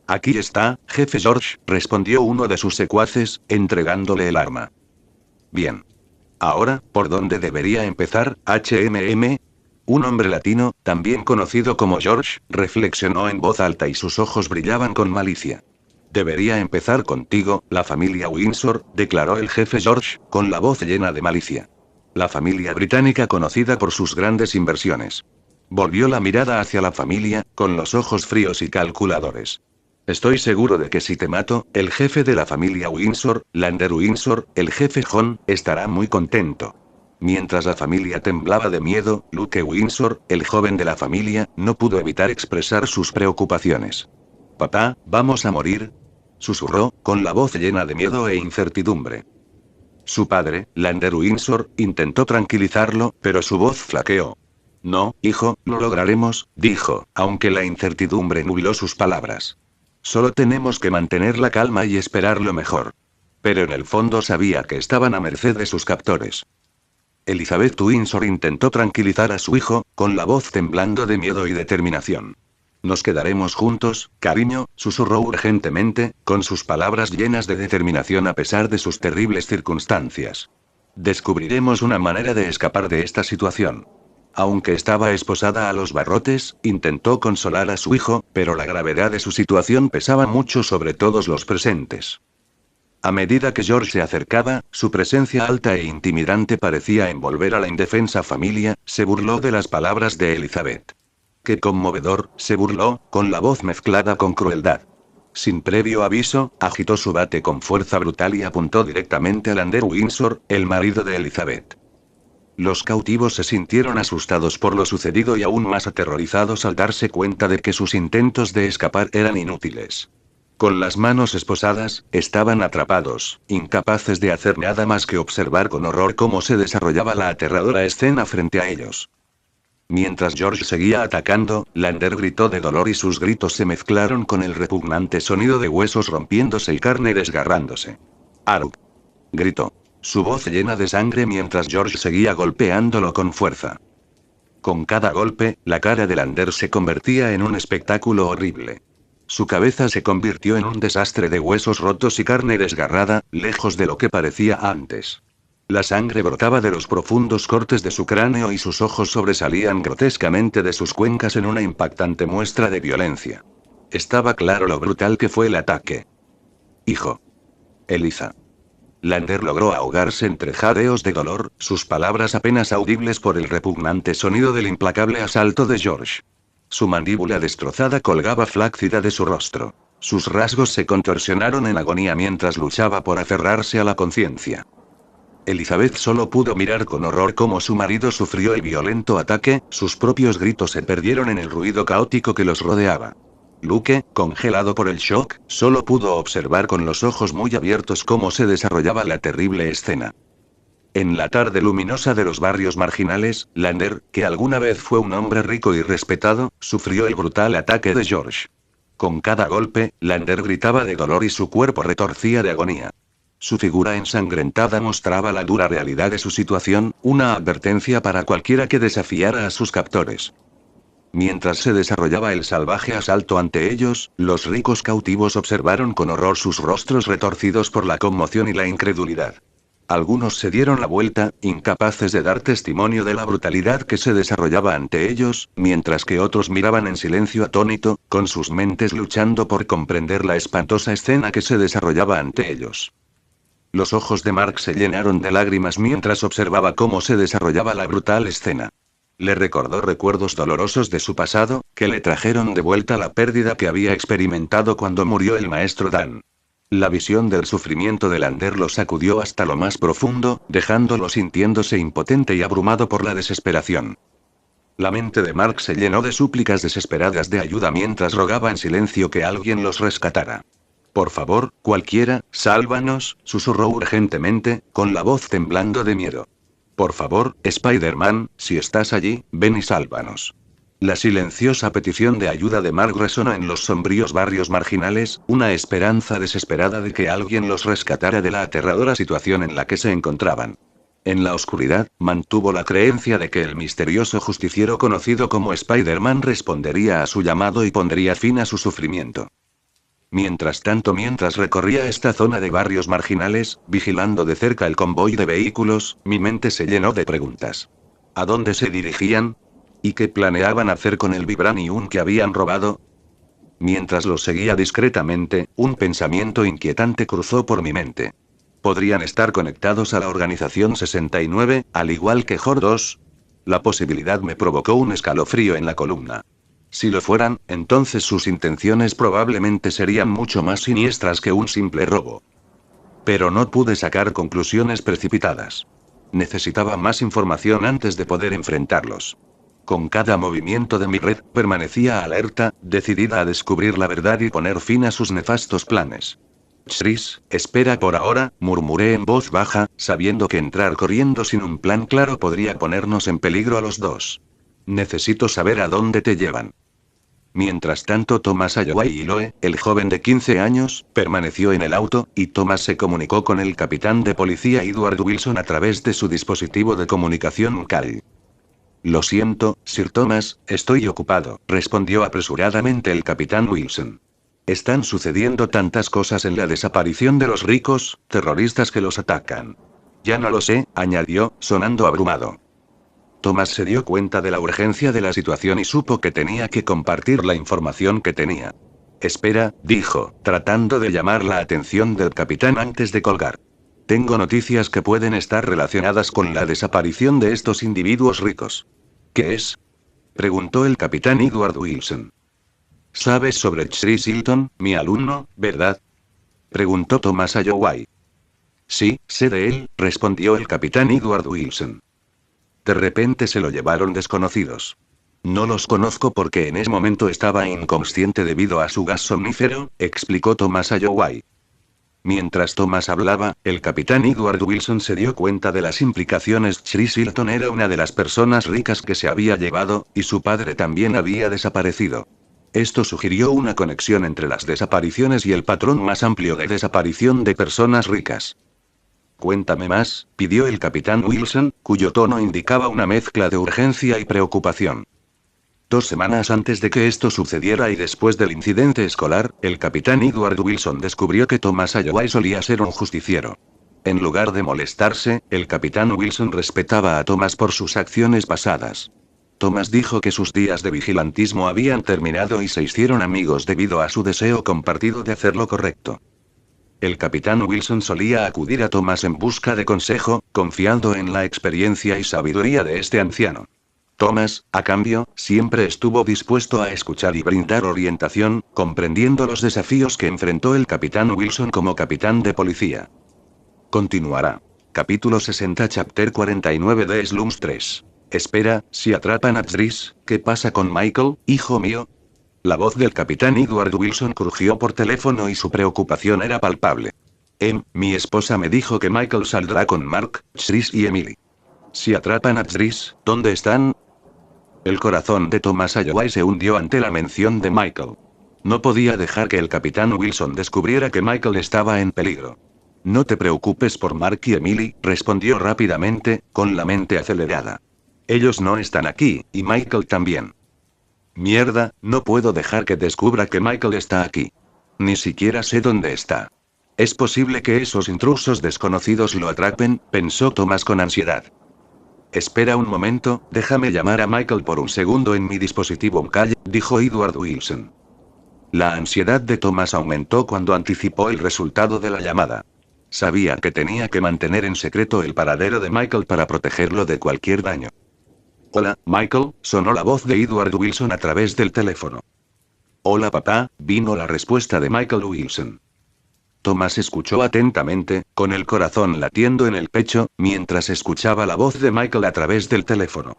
Aquí está, jefe George, respondió uno de sus secuaces, entregándole el arma. Bien. Ahora, ¿por dónde debería empezar, HMM? Un hombre latino, también conocido como George, reflexionó en voz alta y sus ojos brillaban con malicia. Debería empezar contigo, la familia Windsor, declaró el jefe George, con la voz llena de malicia. La familia británica conocida por sus grandes inversiones. Volvió la mirada hacia la familia, con los ojos fríos y calculadores. Estoy seguro de que si te mato, el jefe de la familia Windsor, Lander Windsor, el jefe Jon, estará muy contento. Mientras la familia temblaba de miedo, Luke Windsor, el joven de la familia, no pudo evitar expresar sus preocupaciones. Papá, ¿vamos a morir? Susurró, con la voz llena de miedo e incertidumbre. Su padre, Lander Windsor, intentó tranquilizarlo, pero su voz flaqueó. No, hijo, lo lograremos, dijo, aunque la incertidumbre nubló sus palabras. Solo tenemos que mantener la calma y esperar lo mejor. Pero en el fondo sabía que estaban a merced de sus captores. Elizabeth Windsor intentó tranquilizar a su hijo, con la voz temblando de miedo y determinación. Nos quedaremos juntos, cariño, susurró urgentemente, con sus palabras llenas de determinación a pesar de sus terribles circunstancias. Descubriremos una manera de escapar de esta situación. Aunque estaba esposada a los barrotes, intentó consolar a su hijo, pero la gravedad de su situación pesaba mucho sobre todos los presentes. A medida que George se acercaba, su presencia alta e intimidante parecía envolver a la indefensa familia, se burló de las palabras de Elizabeth. ¡Qué conmovedor!, se burló, con la voz mezclada con crueldad. Sin previo aviso, agitó su bate con fuerza brutal y apuntó directamente a Lander Windsor, el marido de Elizabeth. Los cautivos se sintieron asustados por lo sucedido y aún más aterrorizados al darse cuenta de que sus intentos de escapar eran inútiles. Con las manos esposadas, estaban atrapados, incapaces de hacer nada más que observar con horror cómo se desarrollaba la aterradora escena frente a ellos. Mientras George seguía atacando, Lander gritó de dolor y sus gritos se mezclaron con el repugnante sonido de huesos rompiéndose y carne desgarrándose. ¡Arug! Gritó. Su voz llena de sangre mientras George seguía golpeándolo con fuerza. Con cada golpe, la cara de Lander se convertía en un espectáculo horrible. Su cabeza se convirtió en un desastre de huesos rotos y carne desgarrada, lejos de lo que parecía antes. La sangre brotaba de los profundos cortes de su cráneo y sus ojos sobresalían grotescamente de sus cuencas en una impactante muestra de violencia. Estaba claro lo brutal que fue el ataque. Hijo. Eliza. Lander logró ahogarse entre jadeos de dolor, sus palabras apenas audibles por el repugnante sonido del implacable asalto de George. Su mandíbula destrozada colgaba flácida de su rostro. Sus rasgos se contorsionaron en agonía mientras luchaba por aferrarse a la conciencia. Elizabeth solo pudo mirar con horror cómo su marido sufrió el violento ataque, sus propios gritos se perdieron en el ruido caótico que los rodeaba. Luke, congelado por el shock, solo pudo observar con los ojos muy abiertos cómo se desarrollaba la terrible escena. En la tarde luminosa de los barrios marginales, Lander, que alguna vez fue un hombre rico y respetado, sufrió el brutal ataque de George. Con cada golpe, Lander gritaba de dolor y su cuerpo retorcía de agonía. Su figura ensangrentada mostraba la dura realidad de su situación, una advertencia para cualquiera que desafiara a sus captores. Mientras se desarrollaba el salvaje asalto ante ellos, los ricos cautivos observaron con horror sus rostros retorcidos por la conmoción y la incredulidad. Algunos se dieron la vuelta, incapaces de dar testimonio de la brutalidad que se desarrollaba ante ellos, mientras que otros miraban en silencio atónito, con sus mentes luchando por comprender la espantosa escena que se desarrollaba ante ellos. Los ojos de Mark se llenaron de lágrimas mientras observaba cómo se desarrollaba la brutal escena. Le recordó recuerdos dolorosos de su pasado, que le trajeron de vuelta la pérdida que había experimentado cuando murió el maestro Dan. La visión del sufrimiento de Lander lo sacudió hasta lo más profundo, dejándolo sintiéndose impotente y abrumado por la desesperación. La mente de Mark se llenó de súplicas desesperadas de ayuda mientras rogaba en silencio que alguien los rescatara. Por favor, cualquiera, sálvanos, susurró urgentemente, con la voz temblando de miedo. Por favor, Spider-Man, si estás allí, ven y sálvanos. La silenciosa petición de ayuda de Mark resonó en los sombríos barrios marginales, una esperanza desesperada de que alguien los rescatara de la aterradora situación en la que se encontraban. En la oscuridad, mantuvo la creencia de que el misterioso justiciero conocido como Spider-Man respondería a su llamado y pondría fin a su sufrimiento. Mientras tanto, mientras recorría esta zona de barrios marginales, vigilando de cerca el convoy de vehículos, mi mente se llenó de preguntas. ¿A dónde se dirigían? ¿Y qué planeaban hacer con el vibranium que habían robado? Mientras lo seguía discretamente, un pensamiento inquietante cruzó por mi mente. ¿Podrían estar conectados a la Organización 69, al igual que Hor-2? La posibilidad me provocó un escalofrío en la columna. Si lo fueran, entonces sus intenciones probablemente serían mucho más siniestras que un simple robo. Pero no pude sacar conclusiones precipitadas. Necesitaba más información antes de poder enfrentarlos. Con cada movimiento de mi red, permanecía alerta, decidida a descubrir la verdad y poner fin a sus nefastos planes. Chris, espera por ahora, murmuré en voz baja, sabiendo que entrar corriendo sin un plan claro podría ponernos en peligro a los dos. Necesito saber a dónde te llevan. Mientras tanto, Thomas Alloway y Loe, el joven de 15 años, permaneció en el auto, y Thomas se comunicó con el capitán de policía Edward Wilson a través de su dispositivo de comunicación Cal. Lo siento, Sir Thomas, estoy ocupado, respondió apresuradamente el capitán Wilson. Están sucediendo tantas cosas en la desaparición de los ricos, terroristas que los atacan. Ya no lo sé, añadió, sonando abrumado. Thomas se dio cuenta de la urgencia de la situación y supo que tenía que compartir la información que tenía. Espera, dijo, tratando de llamar la atención del capitán antes de colgar. Tengo noticias que pueden estar relacionadas con la desaparición de estos individuos ricos. ¿Qué es? Preguntó el capitán Edward Wilson. ¿Sabes sobre Chris Hilton, mi alumno, verdad? Preguntó Thomas Alloway. Sí, sé de él, respondió el capitán Edward Wilson. De repente se lo llevaron desconocidos. No los conozco porque en ese momento estaba inconsciente debido a su gas somnífero, explicó Thomas Alloway. Mientras Thomas hablaba, el capitán Edward Wilson se dio cuenta de las implicaciones. Chris Hilton era una de las personas ricas que se había llevado, y su padre también había desaparecido. Esto sugirió una conexión entre las desapariciones y el patrón más amplio de desaparición de personas ricas. Cuéntame más, pidió el capitán Wilson, cuyo tono indicaba una mezcla de urgencia y preocupación. 2 semanas antes de que esto sucediera y después del incidente escolar, el capitán Edward Wilson descubrió que Thomas Alloway solía ser un justiciero. En lugar de molestarse, el capitán Wilson respetaba a Thomas por sus acciones pasadas. Thomas dijo que sus días de vigilantismo habían terminado y se hicieron amigos debido a su deseo compartido de hacer lo correcto. El capitán Wilson solía acudir a Thomas en busca de consejo, confiando en la experiencia y sabiduría de este anciano. Thomas, a cambio, siempre estuvo dispuesto a escuchar y brindar orientación, comprendiendo los desafíos que enfrentó el capitán Wilson como capitán de policía. Continuará. Capítulo 60 Chapter 49 de Slums 3. Espera, si atrapan a Chris, ¿qué pasa con Michael, hijo mío? La voz del capitán Edward Wilson crujió por teléfono y su preocupación era palpable. Mi esposa me dijo que Michael saldrá con Mark, Chris y Emily. Si atrapan a Chris, ¿dónde están? El corazón de Thomas Alloway se hundió ante la mención de Michael. No podía dejar que el capitán Wilson descubriera que Michael estaba en peligro. No te preocupes por Mark y Emily, respondió rápidamente, con la mente acelerada. Ellos no están aquí, y Michael también. Mierda, no puedo dejar que descubra que Michael está aquí. Ni siquiera sé dónde está. Es posible que esos intrusos desconocidos lo atrapen, pensó Thomas con ansiedad. Espera un momento, déjame llamar a Michael por un segundo en mi dispositivo vocal, dijo Edward Wilson. La ansiedad de Thomas aumentó cuando anticipó el resultado de la llamada. Sabía que tenía que mantener en secreto el paradero de Michael para protegerlo de cualquier daño. Hola, Michael, sonó la voz de Edward Wilson a través del teléfono. Hola papá, vino la respuesta de Michael Wilson. Thomas escuchó atentamente, con el corazón latiendo en el pecho, mientras escuchaba la voz de Michael a través del teléfono.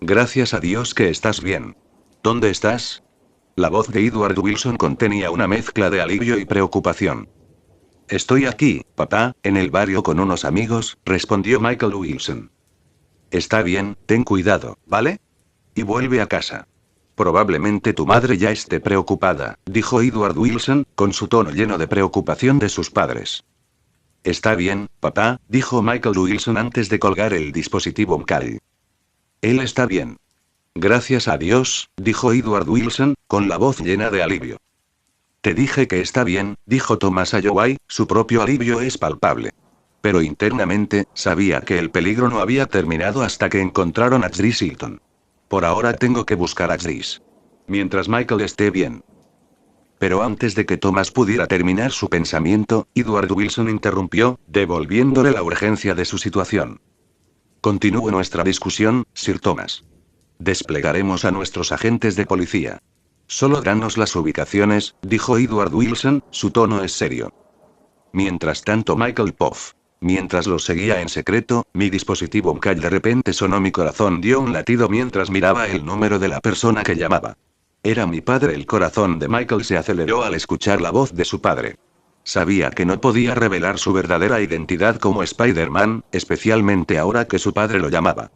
Gracias a Dios que estás bien. ¿Dónde estás? La voz de Edward Wilson contenía una mezcla de alivio y preocupación. Estoy aquí, papá, en el barrio con unos amigos, respondió Michael Wilson. Está bien, ten cuidado, ¿vale? Y vuelve a casa. Probablemente tu madre ya esté preocupada, dijo Edward Wilson, con su tono lleno de preocupación de sus padres. Está bien, papá, dijo Michael Wilson antes de colgar el dispositivo vocal. Él está bien. Gracias a Dios, dijo Edward Wilson, con la voz llena de alivio. Te dije que está bien, dijo Thomas Alloway, su propio alivio es palpable. Pero internamente, sabía que el peligro no había terminado hasta que encontraron a Dries Hilton. Por ahora tengo que buscar a Dries. Mientras Michael esté bien. Pero antes de que Thomas pudiera terminar su pensamiento, Edward Wilson interrumpió, devolviéndole la urgencia de su situación. Continúe nuestra discusión, Sir Thomas. Desplegaremos a nuestros agentes de policía. Solo danos las ubicaciones, dijo Edward Wilson, su tono es serio. Mientras tanto Michael Poff. Mientras lo seguía en secreto, mi dispositivo vocal de repente sonó, mi corazón dio un latido mientras miraba el número de la persona que llamaba. Era mi padre. El corazón de Michael se aceleró al escuchar la voz de su padre. Sabía que no podía revelar su verdadera identidad como Spider-Man, especialmente ahora que su padre lo llamaba.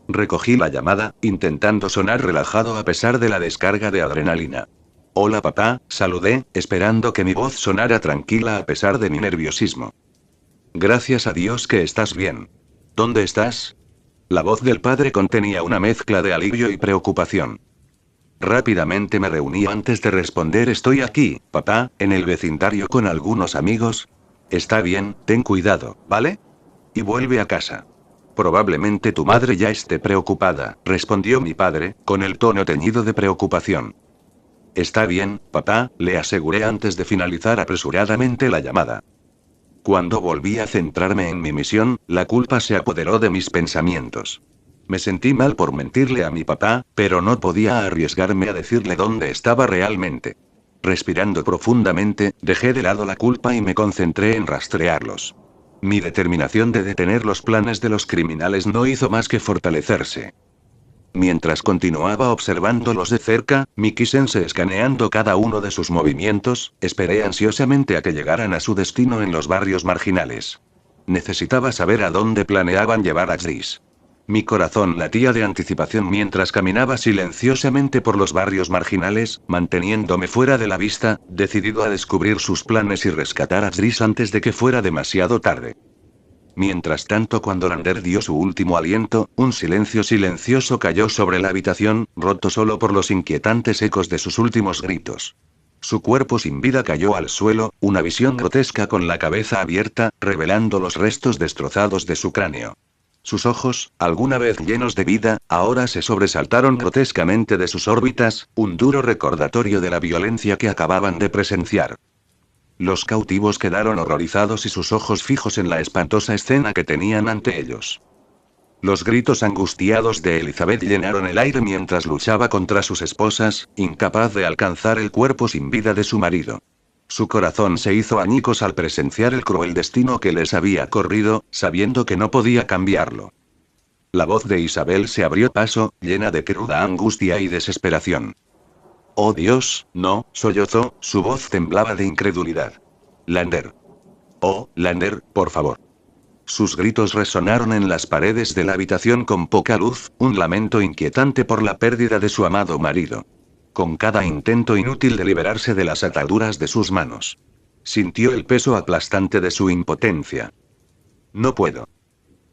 Recogí la llamada, intentando sonar relajado a pesar de la descarga de adrenalina. Hola papá, saludé, esperando que mi voz sonara tranquila a pesar de mi nerviosismo. Gracias a Dios que estás bien. ¿Dónde estás? La voz del padre contenía una mezcla de alivio y preocupación. Rápidamente me reuní antes de responder. Estoy aquí, papá, en el vecindario con algunos amigos. Está bien, ten cuidado, ¿vale? Y vuelve a casa. Probablemente tu madre ya esté preocupada, respondió mi padre, con el tono teñido de preocupación. Está bien, papá, le aseguré antes de finalizar apresuradamente la llamada. Cuando volví a centrarme en mi misión, la culpa se apoderó de mis pensamientos. Me sentí mal por mentirle a mi papá, pero no podía arriesgarme a decirle dónde estaba realmente. Respirando profundamente, dejé de lado la culpa y me concentré en rastrearlos. Mi determinación de detener los planes de los criminales no hizo más que fortalecerse. Mientras continuaba observándolos de cerca, Miki-sensei escaneando cada uno de sus movimientos, esperé ansiosamente a que llegaran a su destino en los barrios marginales. Necesitaba saber a dónde planeaban llevar a Dries. Mi corazón latía de anticipación mientras caminaba silenciosamente por los barrios marginales, manteniéndome fuera de la vista, decidido a descubrir sus planes y rescatar a Dries antes de que fuera demasiado tarde. Mientras tanto, cuando Lander dio su último aliento, un silencio silencioso cayó sobre la habitación, roto solo por los inquietantes ecos de sus últimos gritos. Su cuerpo sin vida cayó al suelo, una visión grotesca con la cabeza abierta, revelando los restos destrozados de su cráneo. Sus ojos, alguna vez llenos de vida, ahora se sobresaltaron grotescamente de sus órbitas, un duro recordatorio de la violencia que acababan de presenciar. Los cautivos quedaron horrorizados y sus ojos fijos en la espantosa escena que tenían ante ellos. Los gritos angustiados de Elizabeth llenaron el aire mientras luchaba contra sus esposas, incapaz de alcanzar el cuerpo sin vida de su marido. Su corazón se hizo añicos al presenciar el cruel destino que les había corrido, sabiendo que no podía cambiarlo. La voz de Isabel se abrió paso, llena de cruda angustia y desesperación. «Oh Dios, no», sollozó, su voz temblaba de incredulidad. «Lander. Oh, Lander, por favor». Sus gritos resonaron en las paredes de la habitación con poca luz, un lamento inquietante por la pérdida de su amado marido. Con cada intento inútil de liberarse de las ataduras de sus manos. Sintió el peso aplastante de su impotencia. No puedo.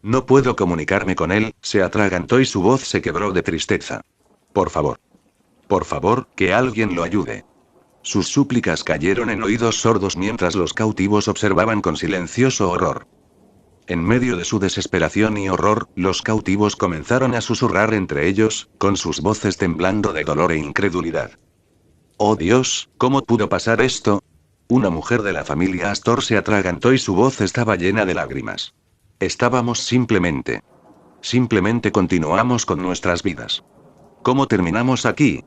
No puedo comunicarme con él, se atragantó y su voz se quebró de tristeza. Por favor. Por favor, que alguien lo ayude. Sus súplicas cayeron en oídos sordos mientras los cautivos observaban con silencioso horror. En medio de su desesperación y horror, los cautivos comenzaron a susurrar entre ellos, con sus voces temblando de dolor e incredulidad. ¡Oh Dios! ¿Cómo pudo pasar esto? Una mujer de la familia Astor se atragantó y su voz estaba llena de lágrimas. Estábamos Simplemente continuamos con nuestras vidas. ¿Cómo terminamos aquí?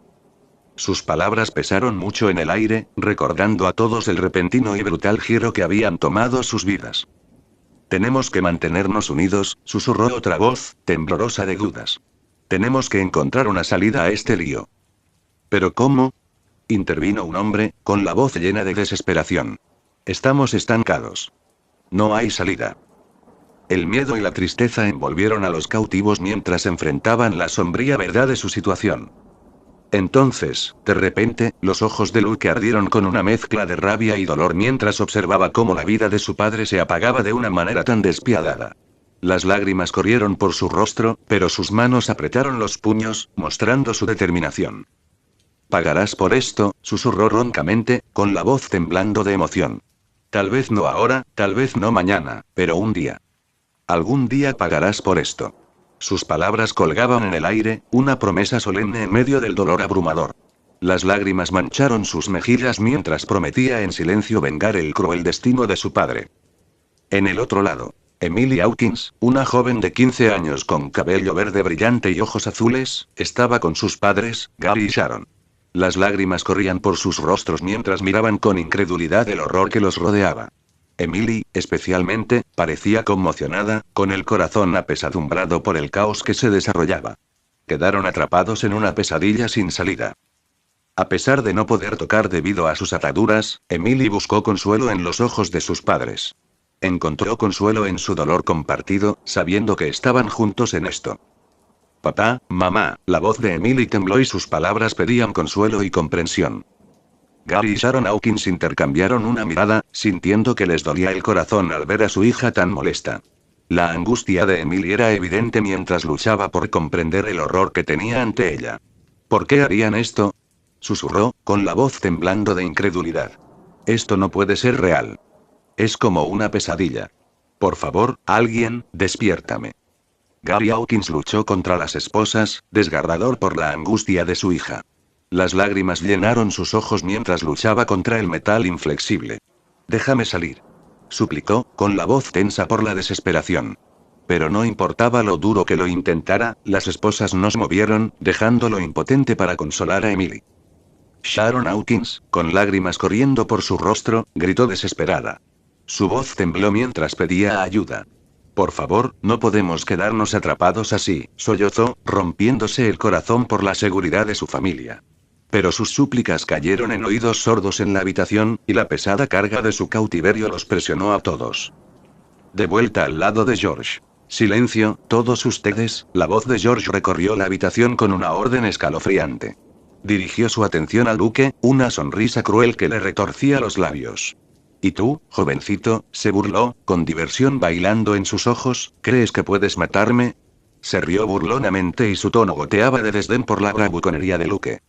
Sus palabras pesaron mucho en el aire, recordando a todos el repentino y brutal giro que habían tomado sus vidas. Tenemos que mantenernos unidos, susurró otra voz, temblorosa de dudas. Tenemos que encontrar una salida a este lío. ¿Pero cómo? Intervino un hombre, con la voz llena de desesperación. Estamos estancados. No hay salida. El miedo y la tristeza envolvieron a los cautivos mientras enfrentaban la sombría verdad de su situación. Entonces, de repente, los ojos de Luke ardieron con una mezcla de rabia y dolor mientras observaba cómo la vida de su padre se apagaba de una manera tan despiadada. Las lágrimas corrieron por su rostro, pero sus manos apretaron los puños, mostrando su determinación. Pagarás por esto, susurró roncamente, con la voz temblando de emoción. Tal vez no ahora, tal vez no mañana, pero un día. Algún día pagarás por esto. Sus palabras colgaban en el aire, una promesa solemne en medio del dolor abrumador. Las lágrimas mancharon sus mejillas mientras prometía en silencio vengar el cruel destino de su padre. En el otro lado, Emily Hawkins, una joven de 15 años con cabello verde brillante y ojos azules, estaba con sus padres, Gary y Sharon. Las lágrimas corrían por sus rostros mientras miraban con incredulidad el horror que los rodeaba. Emily, especialmente, parecía conmocionada, con el corazón apesadumbrado por el caos que se desarrollaba. Quedaron atrapados en una pesadilla sin salida. A pesar de no poder tocar debido a sus ataduras, Emily buscó consuelo en los ojos de sus padres. Encontró consuelo en su dolor compartido, sabiendo que estaban juntos en esto. Papá, mamá, la voz de Emily tembló y sus palabras pedían consuelo y comprensión. Gary y Sharon Hawkins intercambiaron una mirada, sintiendo que les dolía el corazón al ver a su hija tan molesta. La angustia de Emily era evidente mientras luchaba por comprender el horror que tenía ante ella. ¿Por qué harían esto? Susurró, con la voz temblando de incredulidad. Esto no puede ser real. Es como una pesadilla. Por favor, alguien, despiértame. Gary Hawkins luchó contra las esposas, desgarrador por la angustia de su hija. Las lágrimas llenaron sus ojos mientras luchaba contra el metal inflexible. Déjame salir. Suplicó, con la voz tensa por la desesperación. Pero no importaba lo duro que lo intentara, las esposas no se movieron, dejándolo impotente para consolar a Emily. Sharon Hawkins, con lágrimas corriendo por su rostro, gritó desesperada. Su voz tembló mientras pedía ayuda. Por favor, no podemos quedarnos atrapados así, sollozó, rompiéndose el corazón por la seguridad de su familia. Pero sus súplicas cayeron en oídos sordos en la habitación, y la pesada carga de su cautiverio los presionó a todos. De vuelta al lado de George. Silencio, todos ustedes, la voz de George recorrió la habitación con una orden escalofriante. Dirigió su atención al duque, una sonrisa cruel que le retorcía los labios. ¿Y tú, jovencito?, se burló, con diversión bailando en sus ojos, ¿crees que puedes matarme? Se rió burlonamente y su tono goteaba de desdén por la bravuconería de Luke.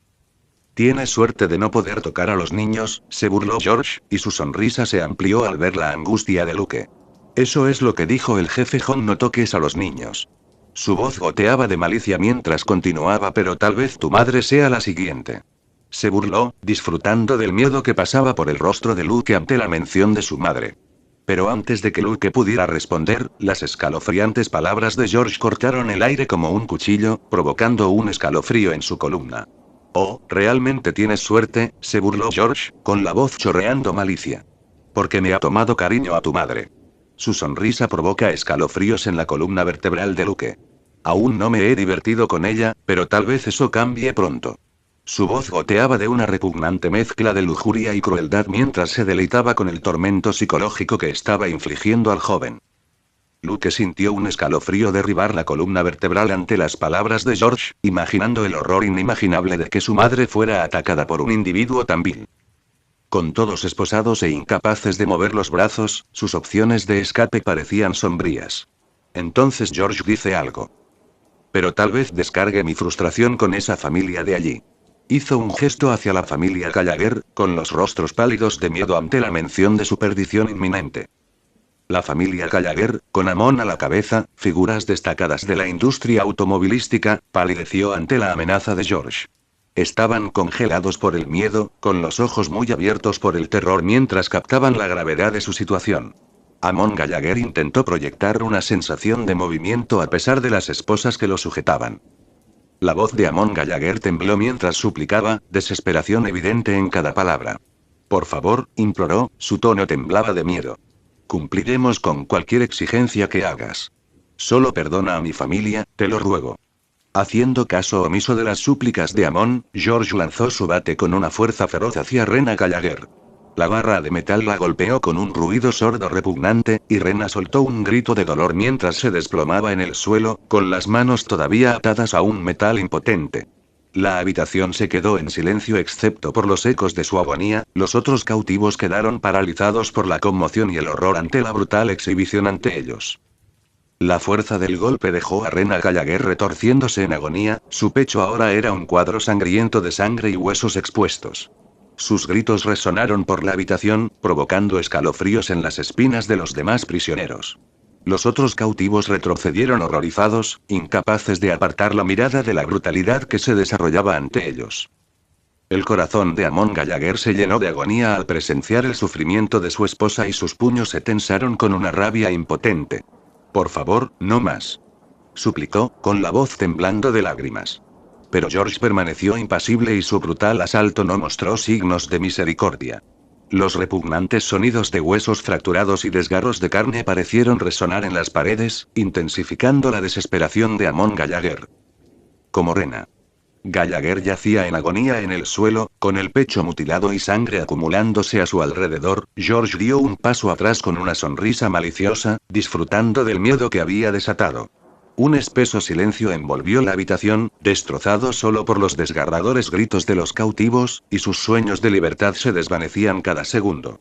Tienes suerte de no poder tocar a los niños, se burló George, y su sonrisa se amplió al ver la angustia de Luke. Eso es lo que dijo el jefe John, no toques a los niños. Su voz goteaba de malicia mientras continuaba, pero tal vez tu madre sea la siguiente. Se burló, disfrutando del miedo que pasaba por el rostro de Luke ante la mención de su madre. Pero antes de que Luke pudiera responder, las escalofriantes palabras de George cortaron el aire como un cuchillo, provocando un escalofrío en su columna. Oh, realmente tienes suerte, se burló George, con la voz chorreando malicia. Porque me ha tomado cariño a tu madre. Su sonrisa provoca escalofríos en la columna vertebral de Luke. Aún no me he divertido con ella, pero tal vez eso cambie pronto. Su voz goteaba de una repugnante mezcla de lujuria y crueldad mientras se deleitaba con el tormento psicológico que estaba infligiendo al joven. Luke sintió un escalofrío derribar la columna vertebral ante las palabras de George, imaginando el horror inimaginable de que su madre fuera atacada por un individuo tan vil. Con todos esposados e incapaces de mover los brazos, sus opciones de escape parecían sombrías. Entonces George dice algo. Pero tal vez descargue mi frustración con esa familia de allí. Hizo un gesto hacia la familia Gallagher, con los rostros pálidos de miedo ante la mención de su perdición inminente. La familia Gallagher, con Amon a la cabeza, figuras destacadas de la industria automovilística, palideció ante la amenaza de George. Estaban congelados por el miedo, con los ojos muy abiertos por el terror mientras captaban la gravedad de su situación. Amon Gallagher intentó proyectar una sensación de movimiento a pesar de las esposas que lo sujetaban. La voz de Amon Gallagher tembló mientras suplicaba, desesperación evidente en cada palabra. Por favor, imploró, su tono temblaba de miedo. Cumpliremos con cualquier exigencia que hagas. Solo perdona a mi familia, te lo ruego. Haciendo caso omiso de las súplicas de Amon, George lanzó su bate con una fuerza feroz hacia Rena Gallagher. La barra de metal la golpeó con un ruido sordo repugnante, y Rena soltó un grito de dolor mientras se desplomaba en el suelo, con las manos todavía atadas a un metal impotente. La habitación se quedó en silencio excepto por los ecos de su agonía, los otros cautivos quedaron paralizados por la conmoción y el horror ante la brutal exhibición ante ellos. La fuerza del golpe dejó a Rena Gallagher retorciéndose en agonía, su pecho ahora era un cuadro sangriento de sangre y huesos expuestos. Sus gritos resonaron por la habitación, provocando escalofríos en las espinas de los demás prisioneros. Los otros cautivos retrocedieron horrorizados, incapaces de apartar la mirada de la brutalidad que se desarrollaba ante ellos. El corazón de Amon Gallagher se llenó de agonía al presenciar el sufrimiento de su esposa y sus puños se tensaron con una rabia impotente. Por favor, no más. Suplicó, con la voz temblando de lágrimas. Pero George permaneció impasible y su brutal asalto no mostró signos de misericordia. Los repugnantes sonidos de huesos fracturados y desgarros de carne parecieron resonar en las paredes, intensificando la desesperación de Amon Gallagher. Como Rena Gallagher yacía en agonía en el suelo, con el pecho mutilado y sangre acumulándose a su alrededor, George dio un paso atrás con una sonrisa maliciosa, disfrutando del miedo que había desatado. Un espeso silencio envolvió la habitación, destrozado solo por los desgarradores gritos de los cautivos, y sus sueños de libertad se desvanecían cada segundo.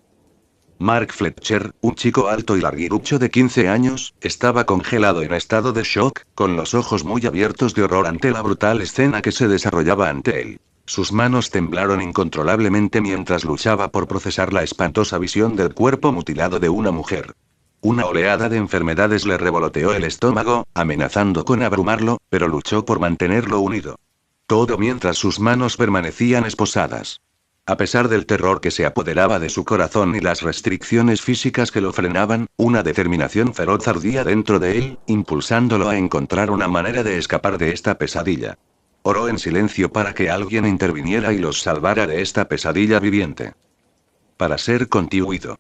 Mark Fletcher, un chico alto y larguirucho de 15 años, estaba congelado en estado de shock, con los ojos muy abiertos de horror ante la brutal escena que se desarrollaba ante él. Sus manos temblaron incontrolablemente mientras luchaba por procesar la espantosa visión del cuerpo mutilado de una mujer. Una oleada de enfermedades le revoloteó el estómago, amenazando con abrumarlo, pero luchó por mantenerlo unido. Todo mientras sus manos permanecían esposadas. A pesar del terror que se apoderaba de su corazón y las restricciones físicas que lo frenaban, una determinación feroz ardía dentro de él, impulsándolo a encontrar una manera de escapar de esta pesadilla. Oró en silencio para que alguien interviniera y los salvara de esta pesadilla viviente. Para ser contribuido.